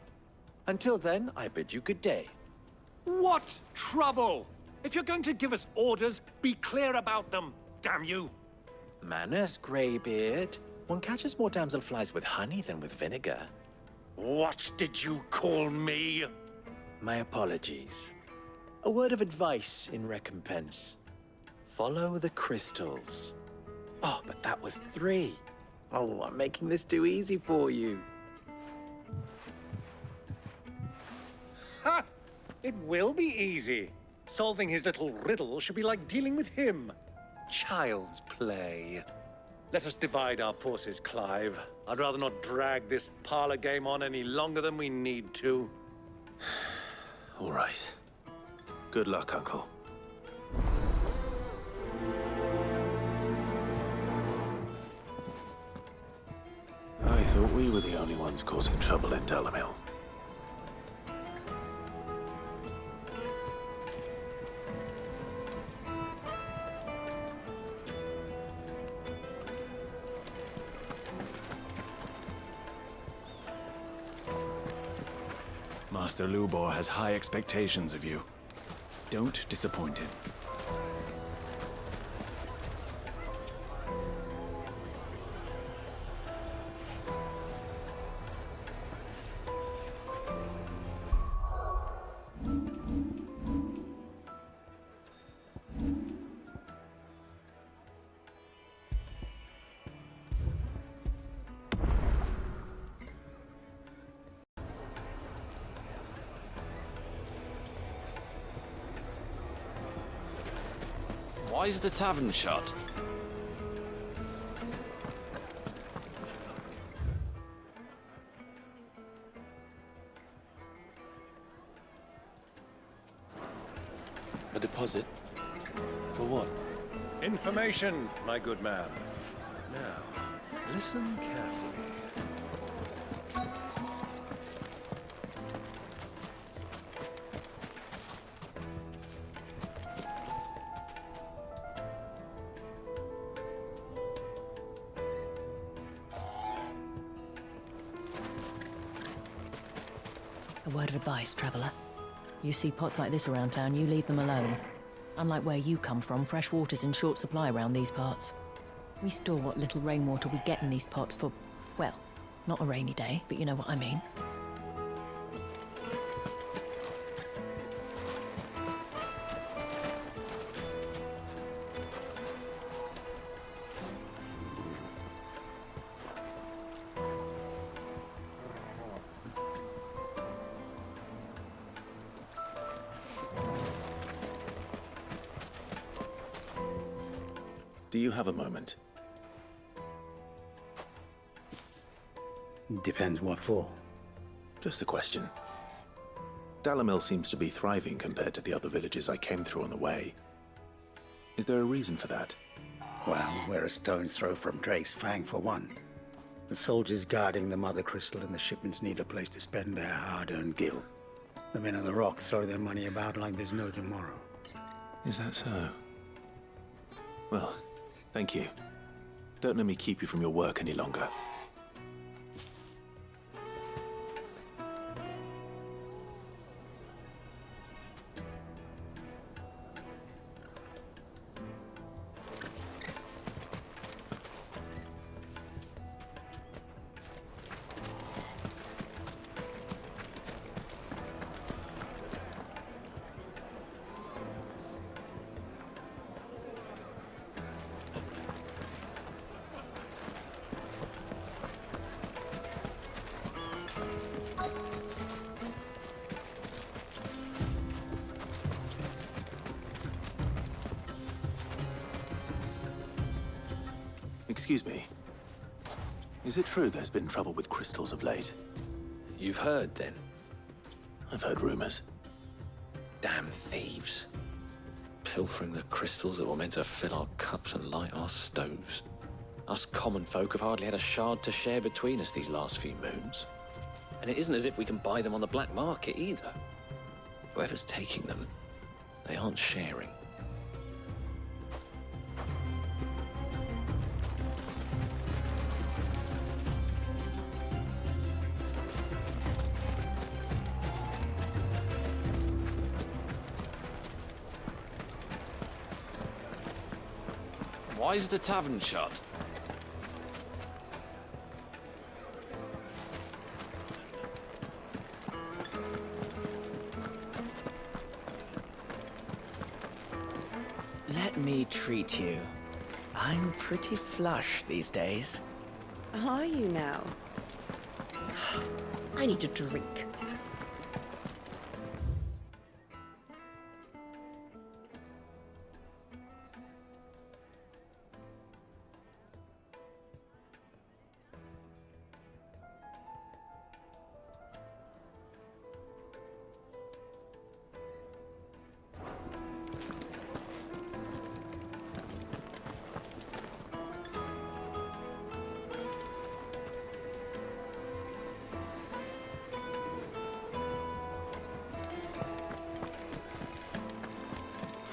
Until then, I bid you good day. What trouble? If you're going to give us orders, be clear about them, damn you! Manners, Greybeard. One catches more damselflies with honey than with vinegar. What did you call me? My apologies. A word of advice in recompense. Follow the crystals. Oh, but That was 3. Oh, I'm making this too easy for you. Ha! It will be easy. Solving his little riddle should be like dealing with him. Child's play. Let us divide our forces, Clive. I'd rather not drag this parlor game on any longer than we need to. All right. Good luck, Uncle. I thought we were the only ones causing trouble in Dalamil. Master Lubor has high expectations of you. Don't disappoint him. Why is the tavern shut? A deposit? For what? Information, my good man. Now, listen carefully. A word of advice, traveller. You see pots like this around town, you leave them alone. Unlike where you come from, fresh water's in short supply around these parts. We store what little rainwater we get in these pots for, well, not a rainy day, but you know what I mean. Do you have a moment? Depends what for. Just a question. Dalamil seems to be thriving compared to the other villages I came through on the way. Is there a reason for that? Well, we're a stone's throw from Drake's Fang for one. The soldiers guarding the Mother Crystal and the shipments need a place to spend their hard-earned gil. The men of the Rock throw their money about like there's no tomorrow. Is that so? Well, thank you. Don't let me keep you from your work any longer. Excuse me. Is it true there's been trouble with crystals of late? You've heard, then? I've heard rumors. Damn thieves. Pilfering the crystals that were meant to fill our cups and light our stoves. Us common folk have hardly had a shard to share between us these last few moons. And it isn't as if we can buy them on the black market either. Whoever's taking them, they aren't sharing. Why is the tavern shut? Let me treat you. I'm pretty flush these days. Are you now? I need a drink.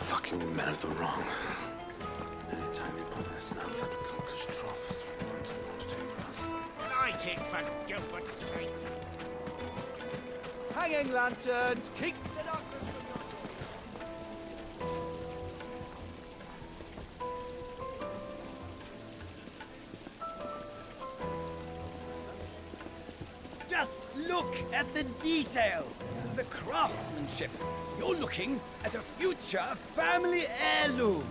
Fucking men of the wrong. Anytime they put their snouts up Cook's trough is what they want to do for us. Light it, for Gilbert's sake. Hanging lanterns, keep the darkness from your Just look at the detail, the craftsmanship. You're looking at a future family heirloom.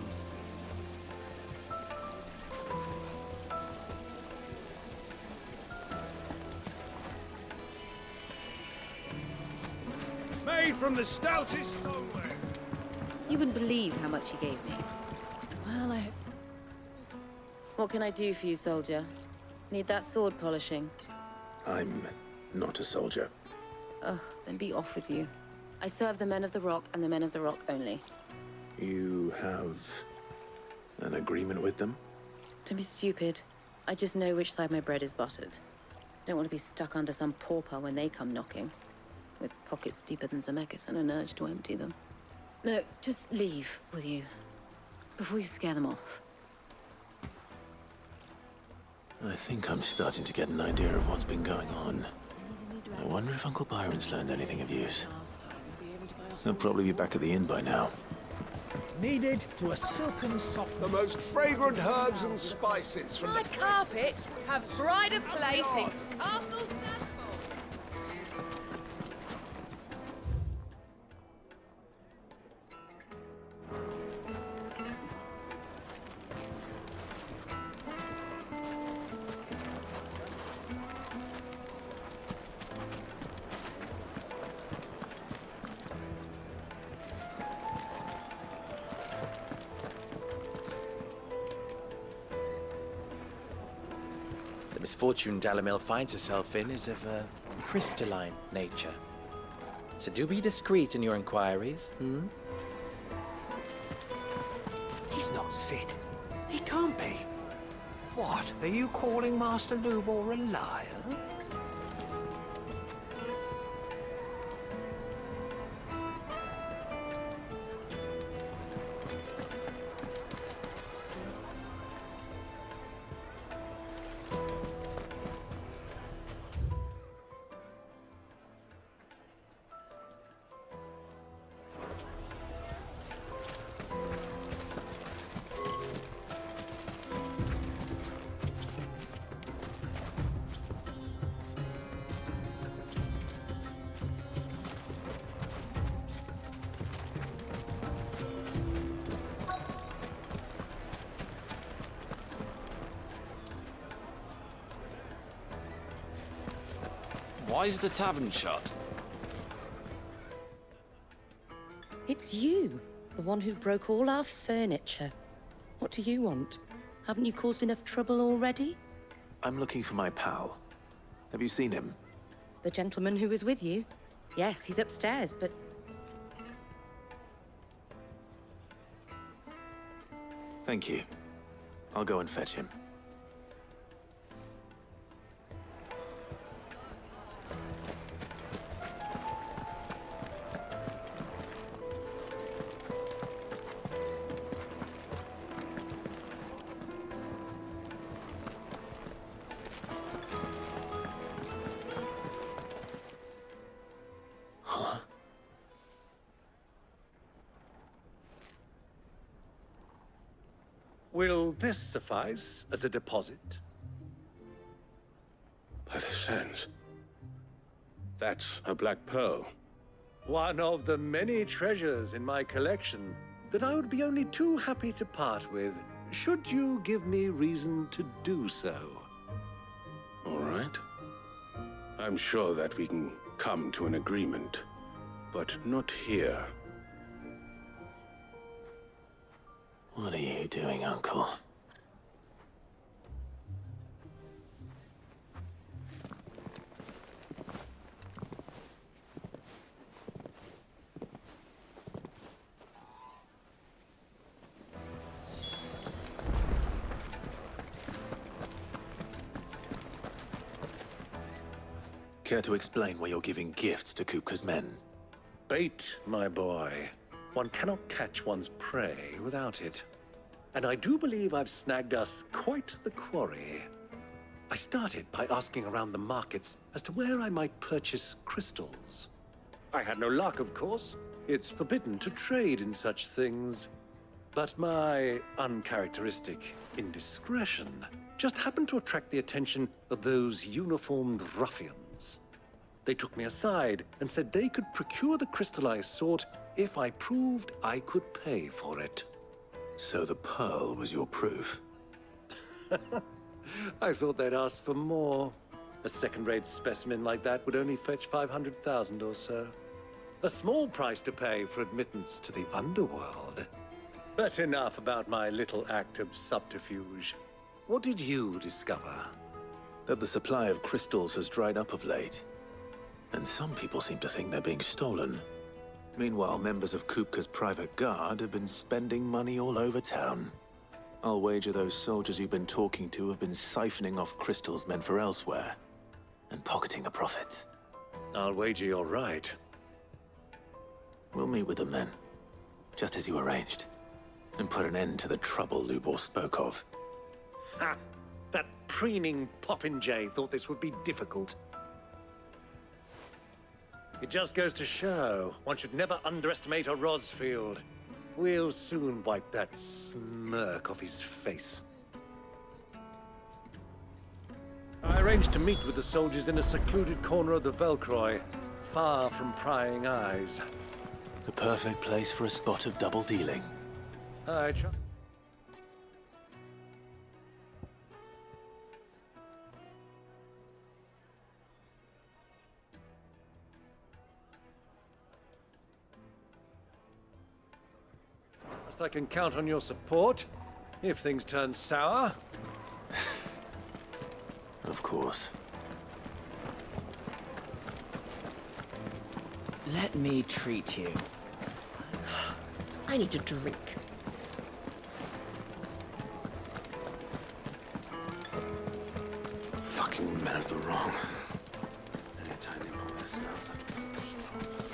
Made from the stoutest stoneware. You wouldn't believe how much he gave me. Well, What can I do for you, soldier? Need that sword polishing? I'm not a soldier. Ugh, then be off with you. I serve the men of the Rock and the men of the Rock only. You have an agreement with them? Don't be stupid. I just know which side my bread is buttered. Don't want to be stuck under some pauper when they come knocking, with pockets deeper than Zemeckis and an urge to empty them. No, just leave, will you? Before you scare them off. I think I'm starting to get an idea of what's been going on. I wonder if Uncle Byron's learned anything of use. He'll probably be back at the inn by now. Needed to a silken soft. The most fragrant herbs and spices from Dried carpets have pride of place in Castle Dashboard. The misfortune Dalamil finds herself in is of a crystalline nature. So do be discreet in your inquiries, He's not Sid. He can't be. What? Are you calling Master Lubor a liar? Why is the tavern shut? It's you, the one who broke all our furniture. What do you want? Haven't you caused enough trouble already? I'm looking for my pal. Have you seen him? The gentleman who was with you? Yes, he's upstairs, but... Thank you. I'll go and fetch him. Will this suffice as a deposit? By the sands. That's a black pearl. One of the many treasures in my collection that I would be only too happy to part with should you give me reason to do so. All right. I'm sure that we can come to an agreement, but not here. What are you doing, Uncle? Care to explain why you're giving gifts to Kupka's men? Bait, my boy. One cannot catch one's prey without it. And I do believe I've snagged us quite the quarry. I started by asking around the markets as to where I might purchase crystals. I had no luck, of course. It's forbidden to trade in such things. But my uncharacteristic indiscretion just happened to attract the attention of those uniformed ruffians. They took me aside and said they could procure the crystal I sought if I proved I could pay for it. So the pearl was your proof? I thought they'd asked for more. A second-rate specimen like that would only fetch 500,000 or so. A small price to pay for admittance to the underworld. But enough about my little act of subterfuge. What did you discover? That the supply of crystals has dried up of late. And some people seem to think they're being stolen. Meanwhile, members of Kupka's private guard have been spending money all over town. I'll wager those soldiers you've been talking to have been siphoning off crystals meant for elsewhere, and pocketing the profits. I'll wager you're right. We'll meet with them then, just as you arranged, and put an end to the trouble Lubor spoke of. Ha! That preening popinjay thought this would be difficult. It just goes to show, one should never underestimate a Rosfield. We'll soon wipe that smirk off his face. I arranged to meet with the soldiers in a secluded corner of the Velcroy, far from prying eyes. The perfect place for a spot of double dealing. I try. I can count on your support, if things turn sour. Of course. Let me treat you. I need a drink. Fucking men of the wrong. Anytime they pull their snouts out of trophies.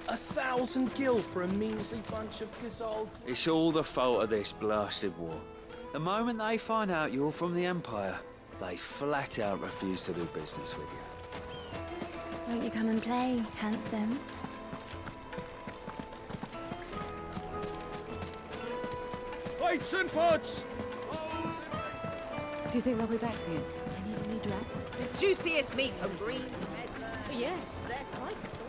$1,000 for a measly bunch of gazelle. It's all the fault of this blasted war. The moment they find out you're from the Empire, they flat out refuse to do business with you. Won't you come and play, handsome? Weights and pots! Do you think they'll be back soon? I need a new dress. The juiciest meat from Green's Meadow. Yes, they're quite salty.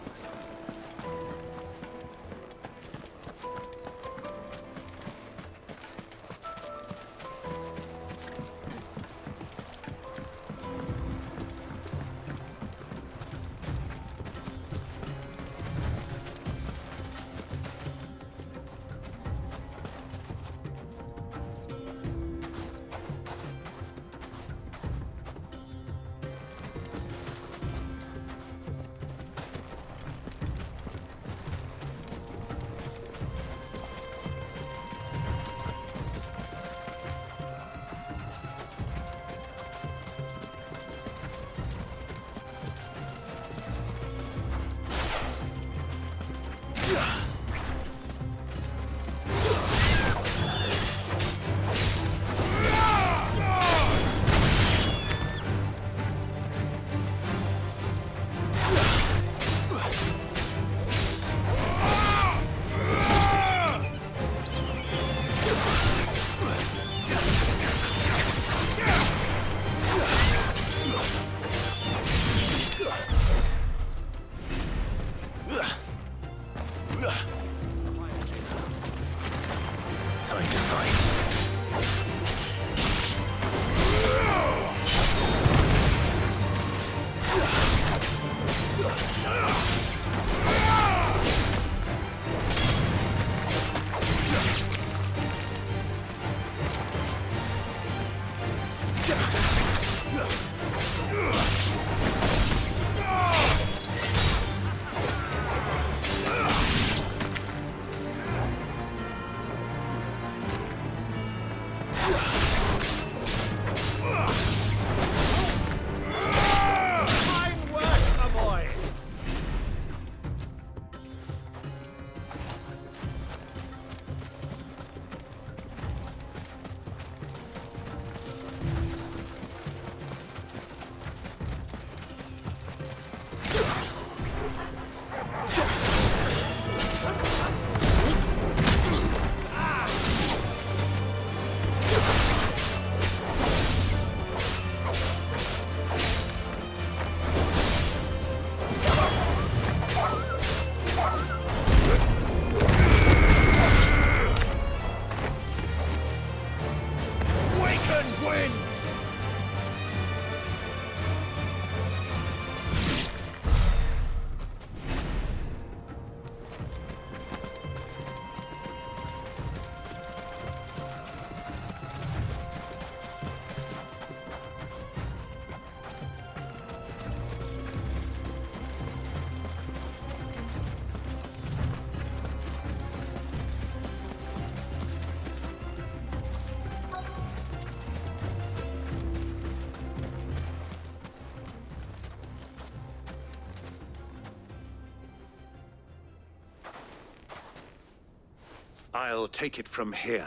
I'll take it from here.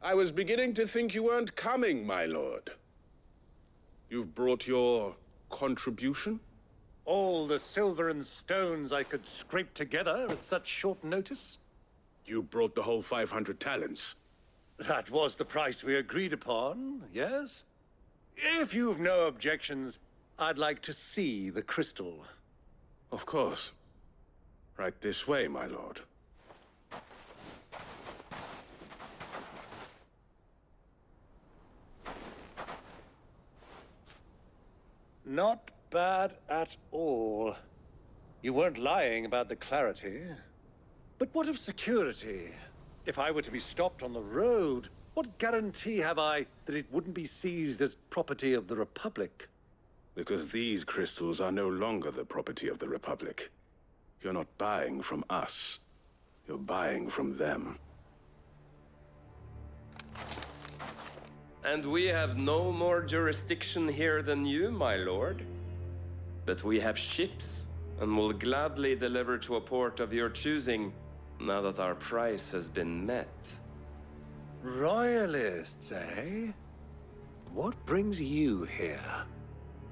I was beginning to think you weren't coming, my lord. You've brought your contribution? All the silver and stones I could scrape together at such short notice? You brought the whole 500 talents. That was the price we agreed upon, yes? If you've no objections, I'd like to see the crystal. Of course. Right this way, my lord. Not bad at all. You weren't lying about the clarity. But what of security? If I were to be stopped on the road, what guarantee have I that it wouldn't be seized as property of the Republic? Because these crystals are no longer the property of the Republic. You're not buying from us. You're buying from them. And we have no more jurisdiction here than you, my lord. But we have ships, and will gladly deliver to a port of your choosing, now that our price has been met. Royalists, eh? What brings you here?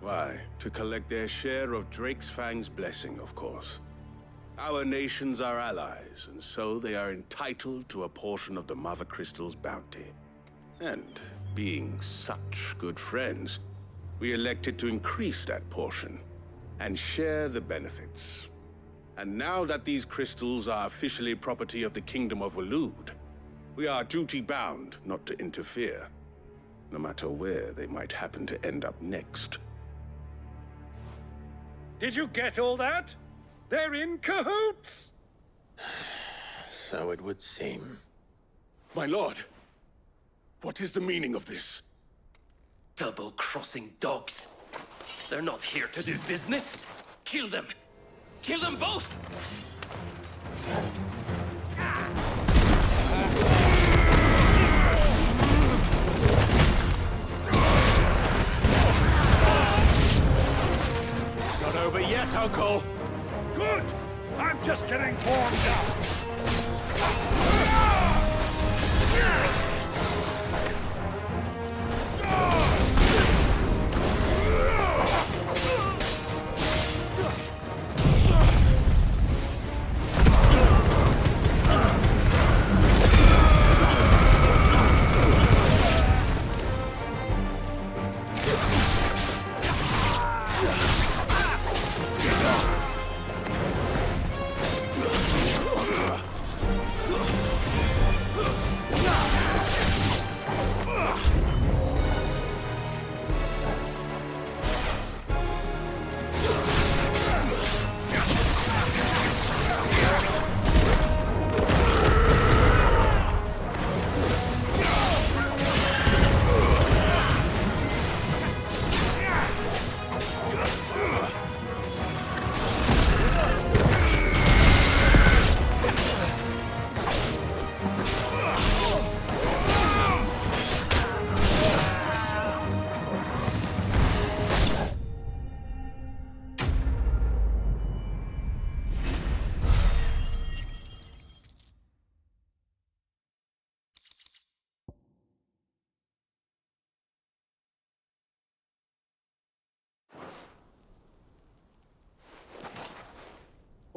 Why, to collect their share of Drake's Fang's blessing, of course. Our nations are allies, and so they are entitled to a portion of the Mother Crystal's bounty. And being such good friends, we elected to increase that portion and share the benefits. And now that these crystals are officially property of the Kingdom of Waloed, we are duty-bound not to interfere, no matter where they might happen to end up next. Did you get all that? They're in cahoots! So it would seem. My lord, what is the meaning of this? Double-crossing dogs. They're not here to do business. Kill them. Kill them both! It's not over yet, Uncle! Good! I'm just getting warmed up!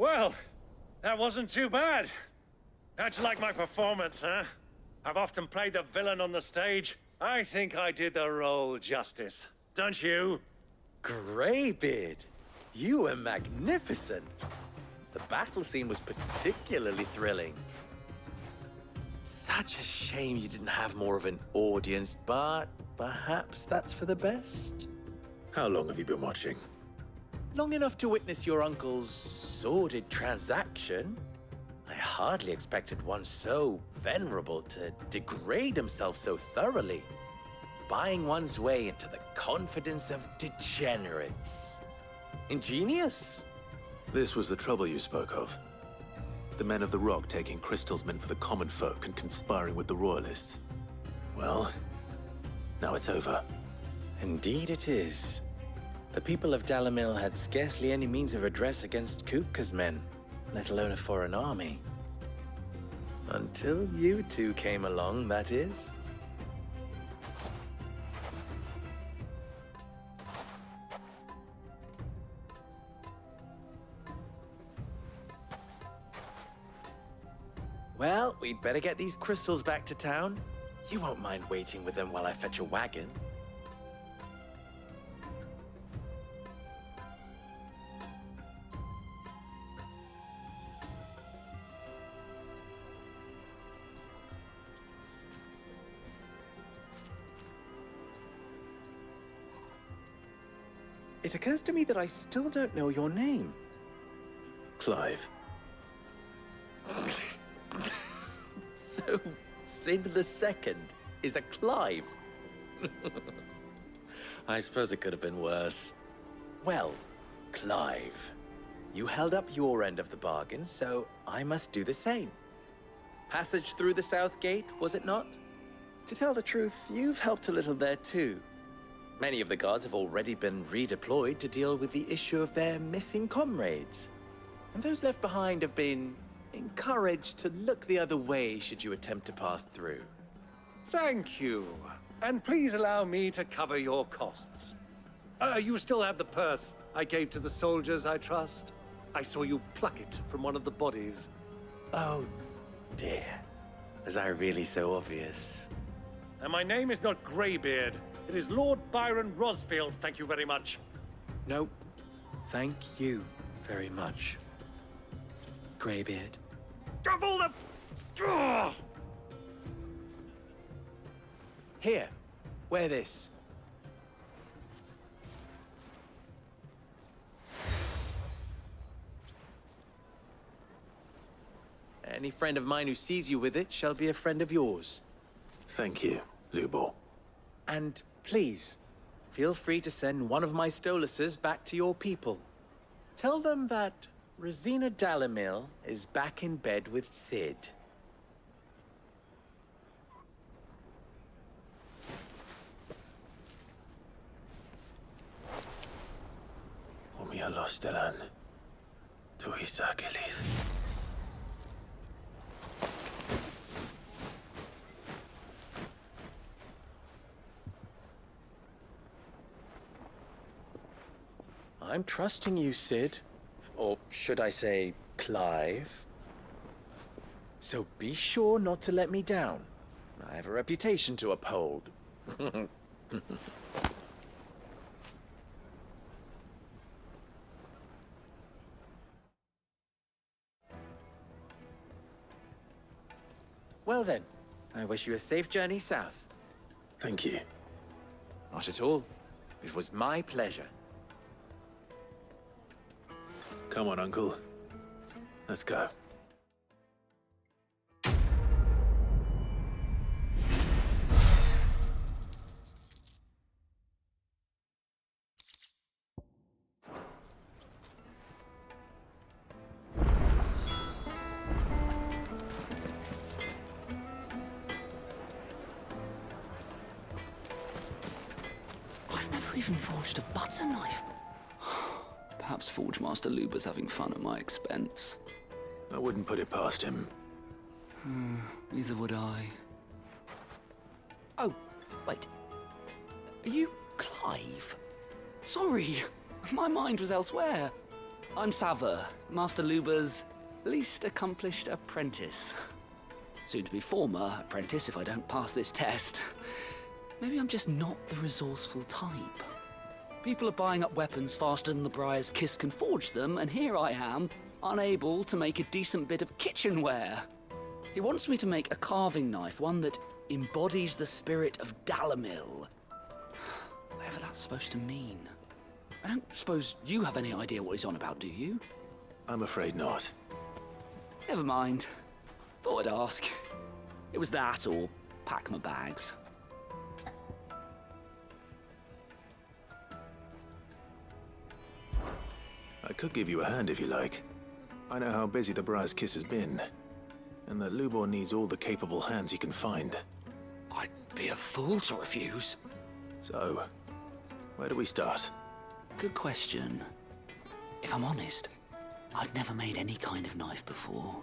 Well, that wasn't too bad. How'd you like my performance, huh? I've often played the villain on the stage. I think I did the role justice. Don't you? Greybeard, you were magnificent. The battle scene was particularly thrilling. Such a shame you didn't have more of an audience, but perhaps that's for the best. How long have you been watching? Long enough to witness your uncle's sordid transaction. I hardly expected one so venerable to degrade himself so thoroughly, buying one's way into the confidence of degenerates. Ingenious. This was the trouble you spoke of. The men of the Rock taking crystals meant for the common folk and conspiring with the Royalists. Well, now it's over. Indeed it is. The people of Dalamil had scarcely any means of redress against Kupka's men, let alone a foreign army. Until you two came along, that is. Well, we'd better get these crystals back to town. You won't mind waiting with them while I fetch a wagon. It occurs to me that I still don't know your name. Clive. So, Sid the Second is a Clive. I suppose it could have been worse. Well, Clive, you held up your end of the bargain, so I must do the same. Passage through the South Gate, was it not? To tell the truth, you've helped a little there too. Many of the guards have already been redeployed to deal with the issue of their missing comrades. And those left behind have been encouraged to look the other way should you attempt to pass through. Thank you. And please allow me to cover your costs. You still have the purse I gave to the soldiers, I trust? I saw you pluck it from one of the bodies. Oh, dear. Was I really so obvious? And my name is not Greybeard. It is Lord Byron Rosfield, thank you very much. No, thank you very much, Greybeard. Of all the... Ugh! Here, wear this. Any friend of mine who sees you with it shall be a friend of yours. Thank you, Lubor. And please, feel free to send one of my Stoluses back to your people. Tell them that Rosina Dalamil is back in bed with Sid. Omia Lostelan. Tu Isakelis. I'm trusting you, Sid. Or should I say, Clive? So be sure not to let me down. I have a reputation to uphold. Well then, I wish you a safe journey south. Thank you. Not at all. It was my pleasure. Come on, Uncle. Let's go. I've never even forged a butter knife. Perhaps Forge Master Luber's having fun at my expense. I wouldn't put it past him. Neither would I. Oh, wait. Are you Clive? Sorry, my mind was elsewhere. I'm Sava, Master Luber's least accomplished apprentice. Soon to be former apprentice if I don't pass this test. Maybe I'm just not the resourceful type. People are buying up weapons faster than the Briar's Kiss can forge them, and here I am, unable to make a decent bit of kitchenware. He wants me to make a carving knife, one that embodies the spirit of Dalamil. Whatever that's supposed to mean. I don't suppose you have any idea what he's on about, do you? I'm afraid not. Never mind. Thought I'd ask. It was that or pack my bags. I could give you a hand if you like. I know how busy the Briar's Kiss has been, and that Lubor needs all the capable hands he can find. I'd be a fool to refuse. So, where do we start? Good question. If I'm honest, I've never made any kind of knife before.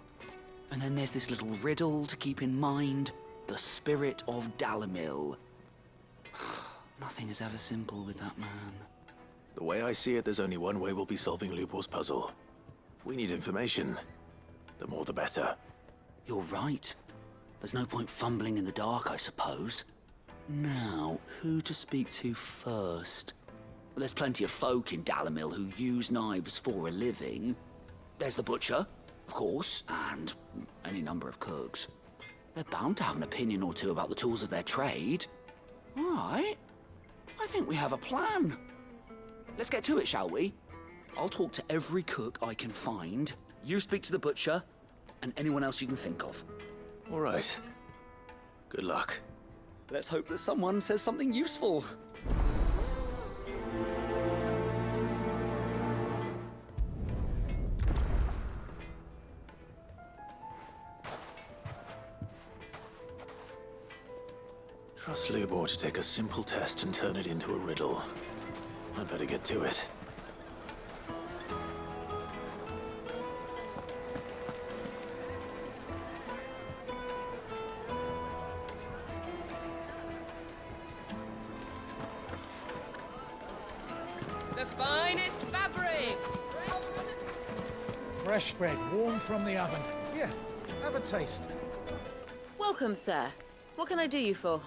And then there's this little riddle to keep in mind. The spirit of Dalimil. Nothing is ever simple with that man. The way I see it, there's only one way we'll be solving Lubor's puzzle. We need information. The more the better. You're right. There's no point fumbling in the dark, I suppose. Now, who to speak to first? Well, there's plenty of folk in Dalimil who use knives for a living. There's the butcher, of course, and any number of cooks. They're bound to have an opinion or two about the tools of their trade. All right. I think we have a plan. Let's get to it, shall we? I'll talk to every cook I can find. You speak to the butcher, and anyone else you can think of. All right. Good luck. Let's hope that someone says something useful. Trust Lubor to take a simple test and turn it into a riddle. I'd better get to it. The finest fabrics! Fresh bread, warm from the oven. Here, have a taste. Welcome, sir. What can I do you for?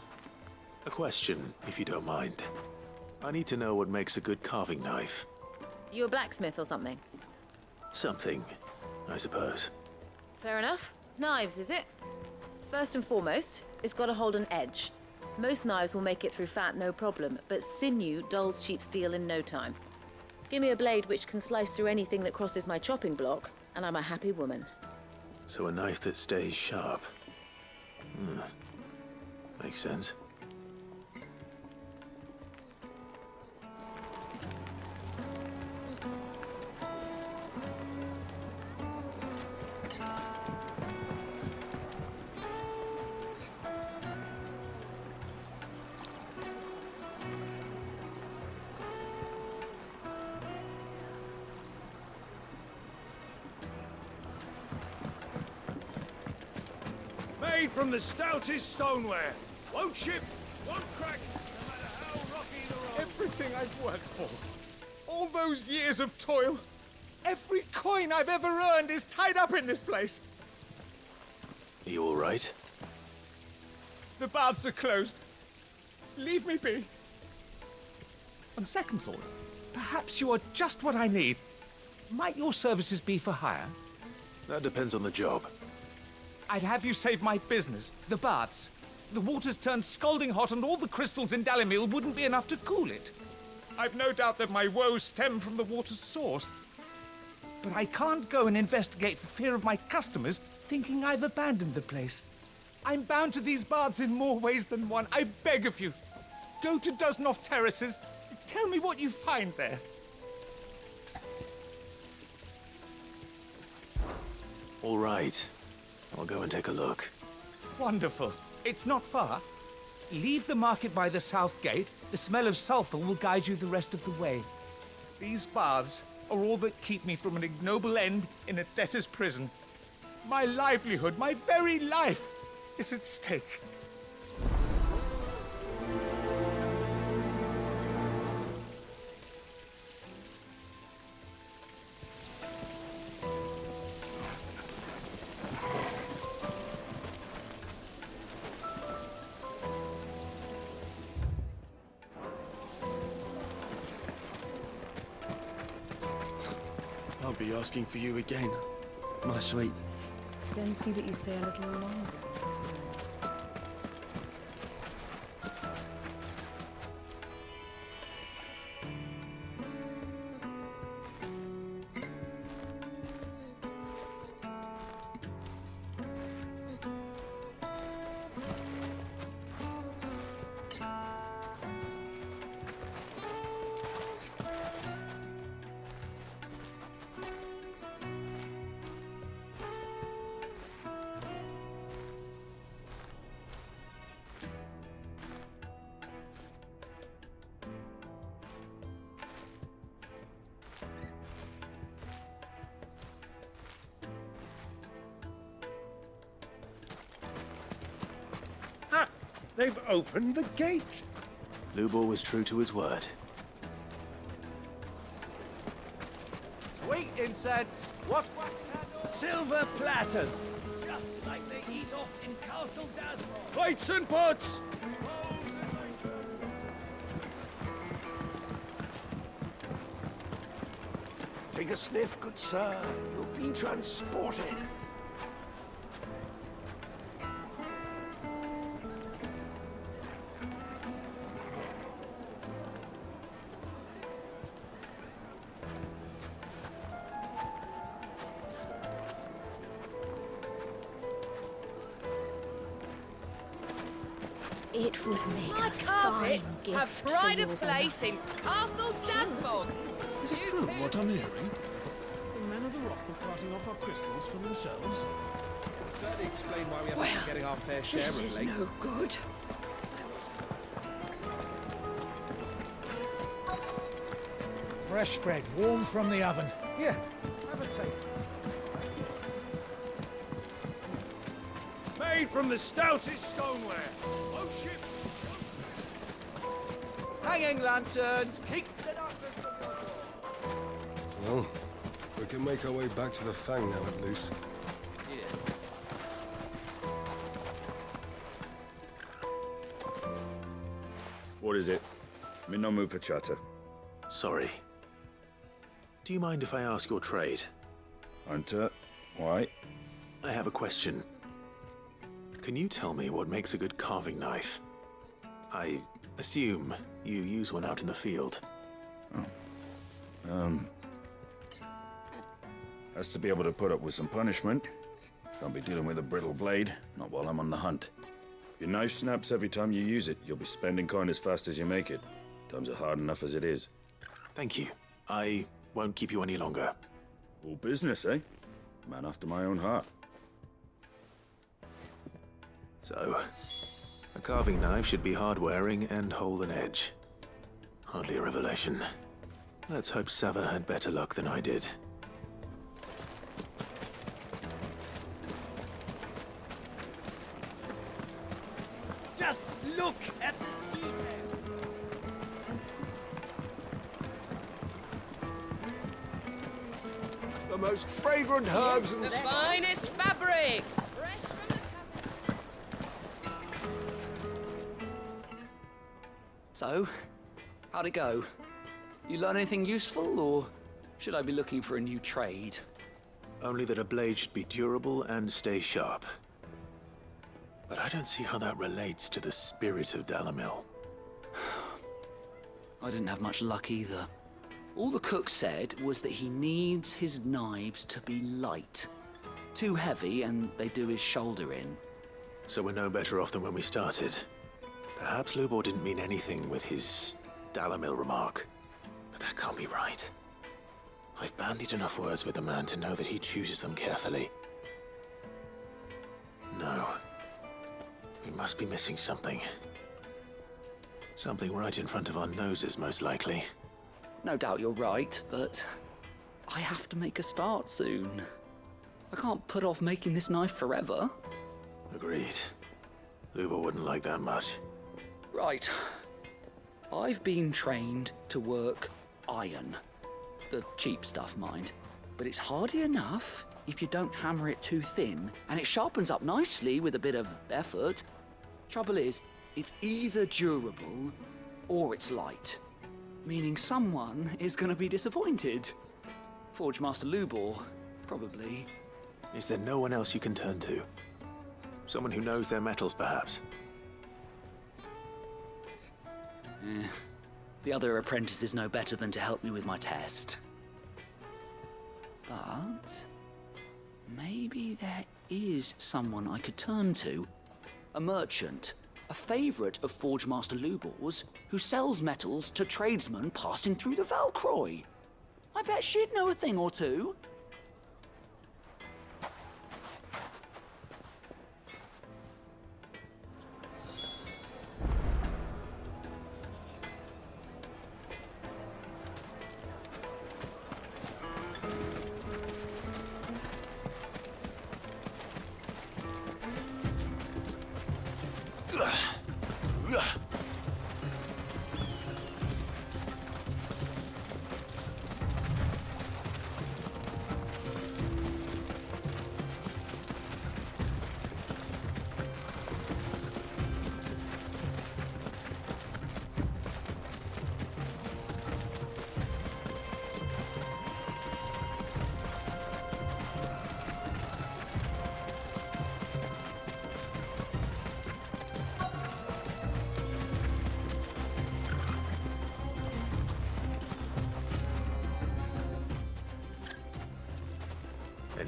A question, if you don't mind. I need to know what makes a good carving knife. You a blacksmith or something? Something, I suppose. Fair enough. Knives, is it? First and foremost, it's got to hold an edge. Most knives will make it through fat, no problem, but sinew dulls cheap steel in no time. Give me a blade which can slice through anything that crosses my chopping block, and I'm a happy woman. So a knife that stays sharp. Makes sense. Made from the stoutest stoneware. Won't chip, won't crack, no matter how rocky the road. Everything I've worked for. All those years of toil. Every coin I've ever earned is tied up in this place. Are you all right? The baths are closed. Leave me be. On second thought, perhaps you are just what I need. Might your services be for hire? That depends on the job. I'd have you save my business, the baths. The water's turned scalding hot and all the crystals in Dalimil wouldn't be enough to cool it. I've no doubt that my woes stem from the water's source. But I can't go and investigate for fear of my customers thinking I've abandoned the place. I'm bound to these baths in more ways than one. I beg of you. Go to Dusnoff Terraces. Tell me what you find there. All right. I'll go and take a look. Wonderful. It's not far. Leave the market by the south gate. The smell of sulphur will guide you the rest of the way. These baths are all that keep me from an ignoble end in a debtor's prison. My livelihood, my very life, is at stake. I'll be asking for you again, my sweet. Then see that you stay a little longer. They've opened the gate! Lubor was true to his word. Sweet incense! What? Silver platters! Just like they eat off in Castle Dasmore! Plates and pots! Take a sniff, good sir. You'll be transported. It would make My a carpets fine have gift pride for of your place in Castle Dasmog. Is it true what I'm hearing? The men of the rock were carting off our crystals for themselves? Would certainly explain why we haven't been getting our fair share This of is late. no good. Fresh bread, warm from the oven. Here, have a taste. Made from the stoutest stoneware. Oh shit! Hanging lanterns, keep the darkness from your door. Well, we can make our way back to the Fang now, at least. What is it? I'm in no mood for chatter. Sorry. Do you mind if I ask your trade? Hunter, why? I have a question. Can you tell me what makes a good carving knife? I assume you use one out in the field. Has to be able to put up with some punishment. Can't be dealing with a brittle blade, not while I'm on the hunt. If your knife snaps every time you use it, you'll be spending coin as fast as you make it. Times are hard enough as it is. Thank you. I won't keep you any longer. All business, eh? Man after my own heart. So, a carving knife should be hard-wearing and hold an edge. Hardly a revelation. Let's hope Sava had better luck than I did. Just look at the detail! The most fragrant herbs and The finest fabrics! Fresh from the... So, how'd it go? You learn anything useful, or should I be looking for a new trade? Only that a blade should be durable and stay sharp. But I don't see how that relates to the spirit of Dalamil. I didn't have much luck either. All the cook said was that he needs his knives to be light. Too heavy and they do his shoulder in. So we're no better off than when we started. Perhaps Lubor didn't mean anything with his Dalamil remark. But that can't be right. I've bandied enough words with the man to know that he chooses them carefully. No. We must be missing something. Something right in front of our noses, most likely. No doubt you're right, but I have to make a start soon. I can't put off making this knife forever. Agreed. Lubor wouldn't like that much. Right. I've been trained to work iron. The cheap stuff, mind. But it's hardy enough if you don't hammer it too thin, and it sharpens up nicely with a bit of effort. Trouble is, it's either durable or it's light. Meaning someone is gonna be disappointed. Forge Master Lubor, probably. Is there no one else you can turn to? Someone who knows their metals, perhaps? The other apprentices know better than to help me with my test. But maybe there is someone I could turn to. A merchant, a favourite of Forge Master Lubor's, who sells metals to tradesmen passing through the Valcroy. I bet she'd know a thing or two.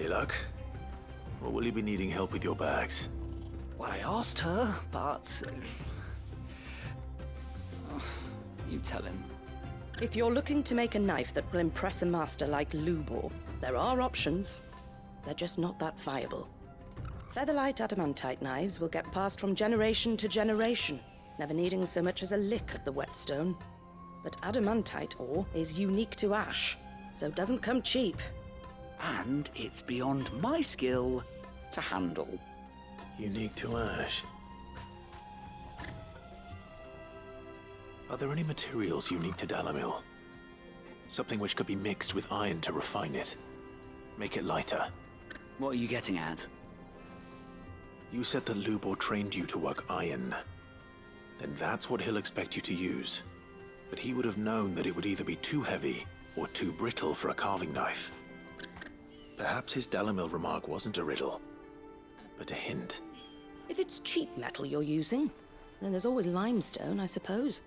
Any luck? Or will you be needing help with your bags? Well, I asked her, but... you tell him. If you're looking to make a knife that will impress a master like Lubor, there are options. They're just not that viable. Featherlight adamantite knives will get passed from generation to generation, never needing so much as a lick of the whetstone. But adamantite ore is unique to ash, so it doesn't come cheap. And it's beyond my skill to handle. Unique to ash. Are there any materials unique to Dalamil? Something which could be mixed with iron to refine it. Make it lighter. What are you getting at? You said that Lubor trained you to work iron. Then that's what he'll expect you to use. But he would have known that it would either be too heavy or too brittle for a carving knife. Perhaps his Dalamil remark wasn't a riddle, but a hint. If it's cheap metal you're using, then there's always limestone, I suppose.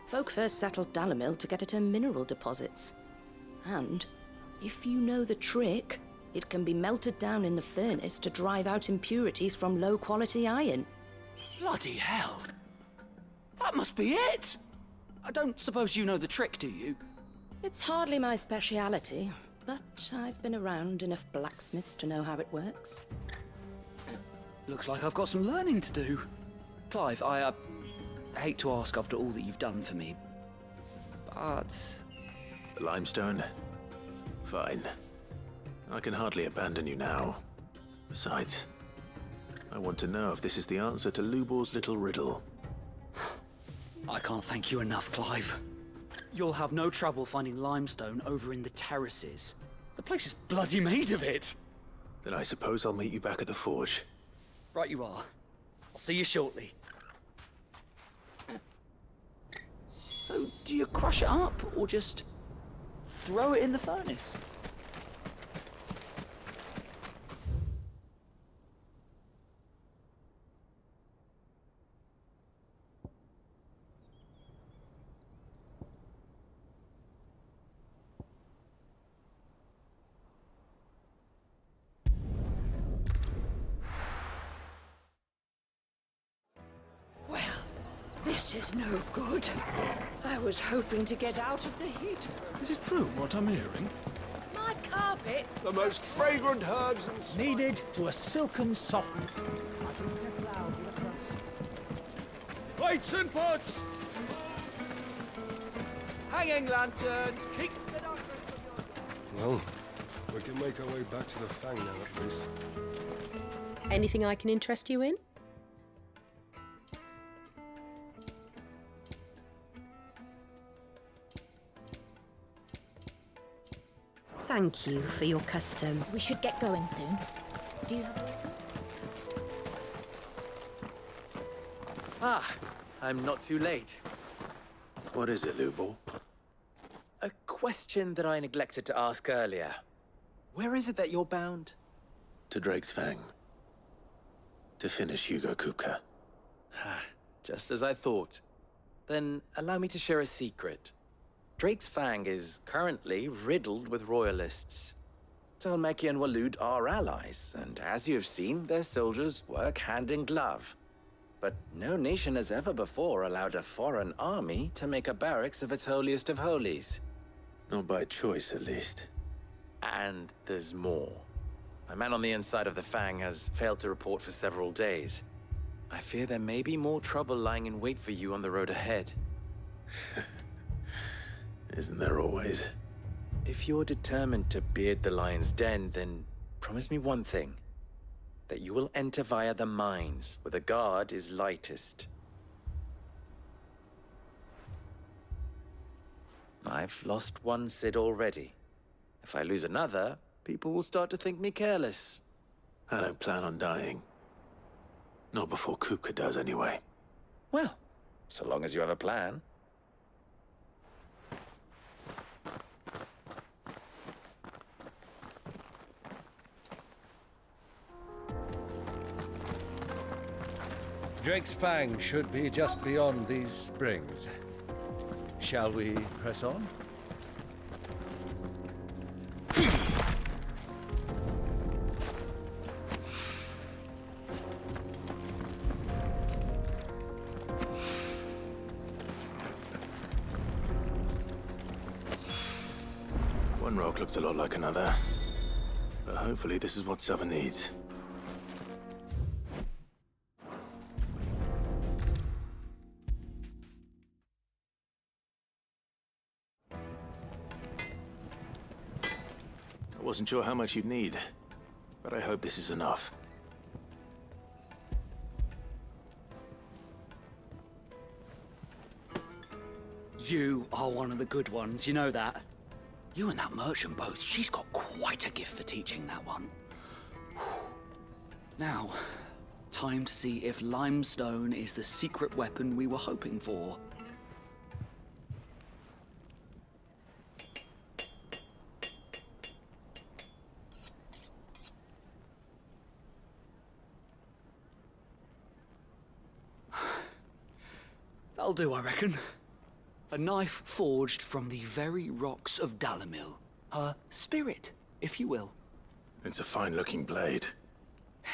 Folk first settled Dalamil to get at her mineral deposits. And, if you know the trick, it can be melted down in the furnace to drive out impurities from low-quality iron. Bloody hell! That must be it! I don't suppose you know the trick, do you? It's hardly my speciality, but I've been around enough blacksmiths to know how it works. Looks like I've got some learning to do. Clive, I hate to ask after all that you've done for me, but... The limestone? Fine. I can hardly abandon you now. Besides, I want to know if this is the answer to Lubor's little riddle. I can't thank you enough, Clive. You'll have no trouble finding limestone over in the terraces. The place is bloody made of it. Then I suppose I'll meet you back at the forge. Right you are. I'll see you shortly. So, do you crush it up, or just throw it in the furnace? This is no good. I was hoping to get out of the heat. Is it true what I'm hearing? My carpets! The most fragrant herbs and spices. Needed to a silken softness. Lights and pots! Hanging lanterns, keep the darkness from your... Well, we can make our way back to the Fang now, at least. Anything I can interest you in? Thank you for your custom. We should get going soon. Do you have a letter? Ah, I'm not too late. What is it, Lubor? A question that I neglected to ask earlier. Where is it that you're bound? To Drake's Fang. To finish Hugo Kupka. Just as I thought. Then allow me to share a secret. Drake's Fang is currently riddled with royalists. Talmeki and Walud are allies, and as you've seen, their soldiers work hand in glove. But no nation has ever before allowed a foreign army to make a barracks of its holiest of holies. Not by choice, at least. And there's more. A man on the inside of the Fang has failed to report for several days. I fear there may be more trouble lying in wait for you on the road ahead. Isn't there always? If you're determined to beard the lion's den, then promise me one thing. That you will enter via the mines, where the guard is lightest. I've lost one Cid already. If I lose another, people will start to think me careless. I don't plan on dying. Not before Kupka does, anyway. Well, so long as you have a plan. Drake's Fang should be just beyond these springs. Shall we press on? One rock looks a lot like another. But hopefully this is what Sava needs. I wasn't sure how much you'd need, but I hope this is enough. You are one of the good ones, you know that? You and that merchant both, she's got quite a gift for teaching that one. Now, time to see if limestone is the secret weapon we were hoping for. That'll do, I reckon. A knife forged from the very rocks of Dalimil. Her spirit, if you will. It's a fine-looking blade.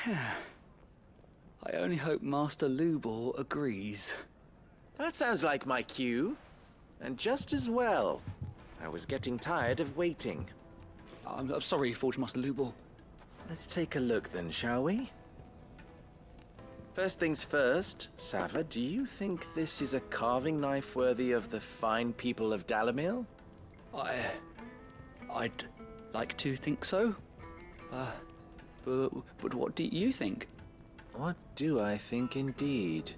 I only hope Master Lubor agrees. That sounds like my cue. And just as well. I was getting tired of waiting. I'm sorry, Forge Master Lubor. Let's take a look then, shall we? First things first, Sava, do you think this is a carving knife worthy of the fine people of Dalimil? I'd like to think so. But what do you think? What do I think indeed?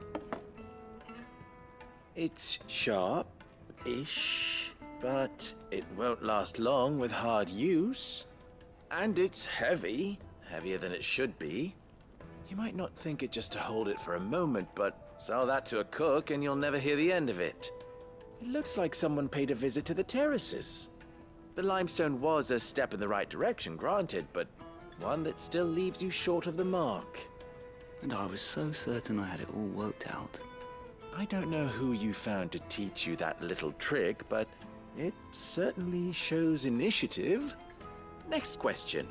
It's sharp-ish, but it won't last long with hard use. And it's heavy, heavier than it should be. You might not think it just to hold it for a moment, but sell that to a cook and you'll never hear the end of it. It looks like someone paid a visit to the terraces. The limestone was a step in the right direction, granted, but one that still leaves you short of the mark. And I was so certain I had it all worked out. I don't know who you found to teach you that little trick, but it certainly shows initiative. Next question.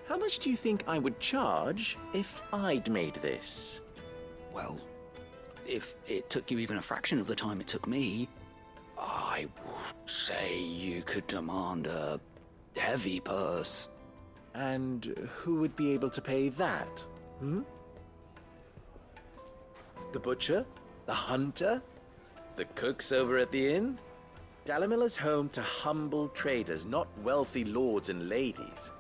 How much do you think I would charge if I'd made this? Well, if it took you even a fraction of the time it took me, I would say you could demand a heavy purse. And who would be able to pay that? The butcher? The hunter? The cooks over at the inn? Dalimil is home to humble traders, not wealthy lords and ladies.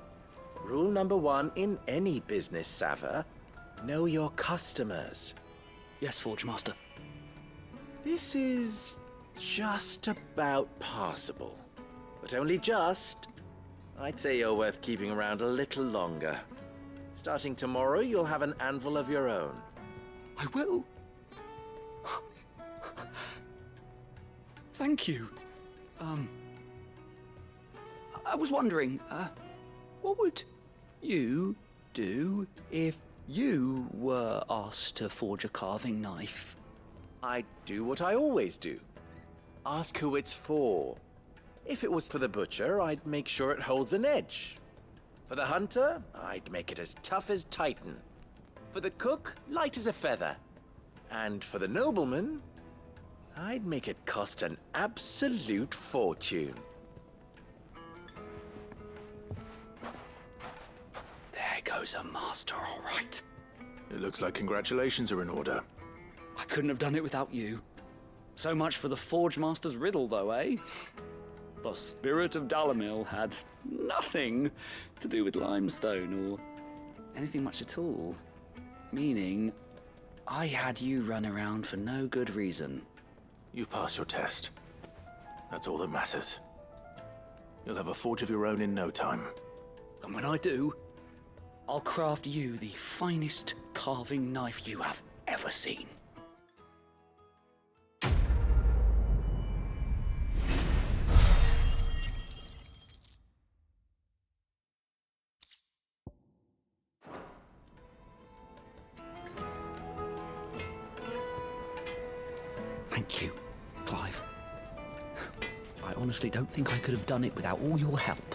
Rule number 1 in any business, Sava, know your customers. Yes, Forge Master. This is just about passable. But only just. I'd say you're worth keeping around a little longer. Starting tomorrow, you'll have an anvil of your own. I will. Thank you. I was wondering, what would you do if you were asked to forge a carving knife? I'd do what I always do. Ask who it's for. If it was for the butcher, I'd make sure it holds an edge. For the hunter, I'd make it as tough as Titan. For the cook, light as a feather. And for the nobleman, I'd make it cost an absolute fortune. There goes a master, all right. It looks like congratulations are in order. I couldn't have done it without you. So much for the Forge Master's riddle, though, eh? The spirit of Dalimil had nothing to do with limestone or anything much at all. Meaning, I had you run around for no good reason. You've passed your test. That's all that matters. You'll have a forge of your own in no time. And when I do, I'll craft you the finest carving knife you have ever seen. Thank you, Clive. I honestly don't think I could have done it without all your help.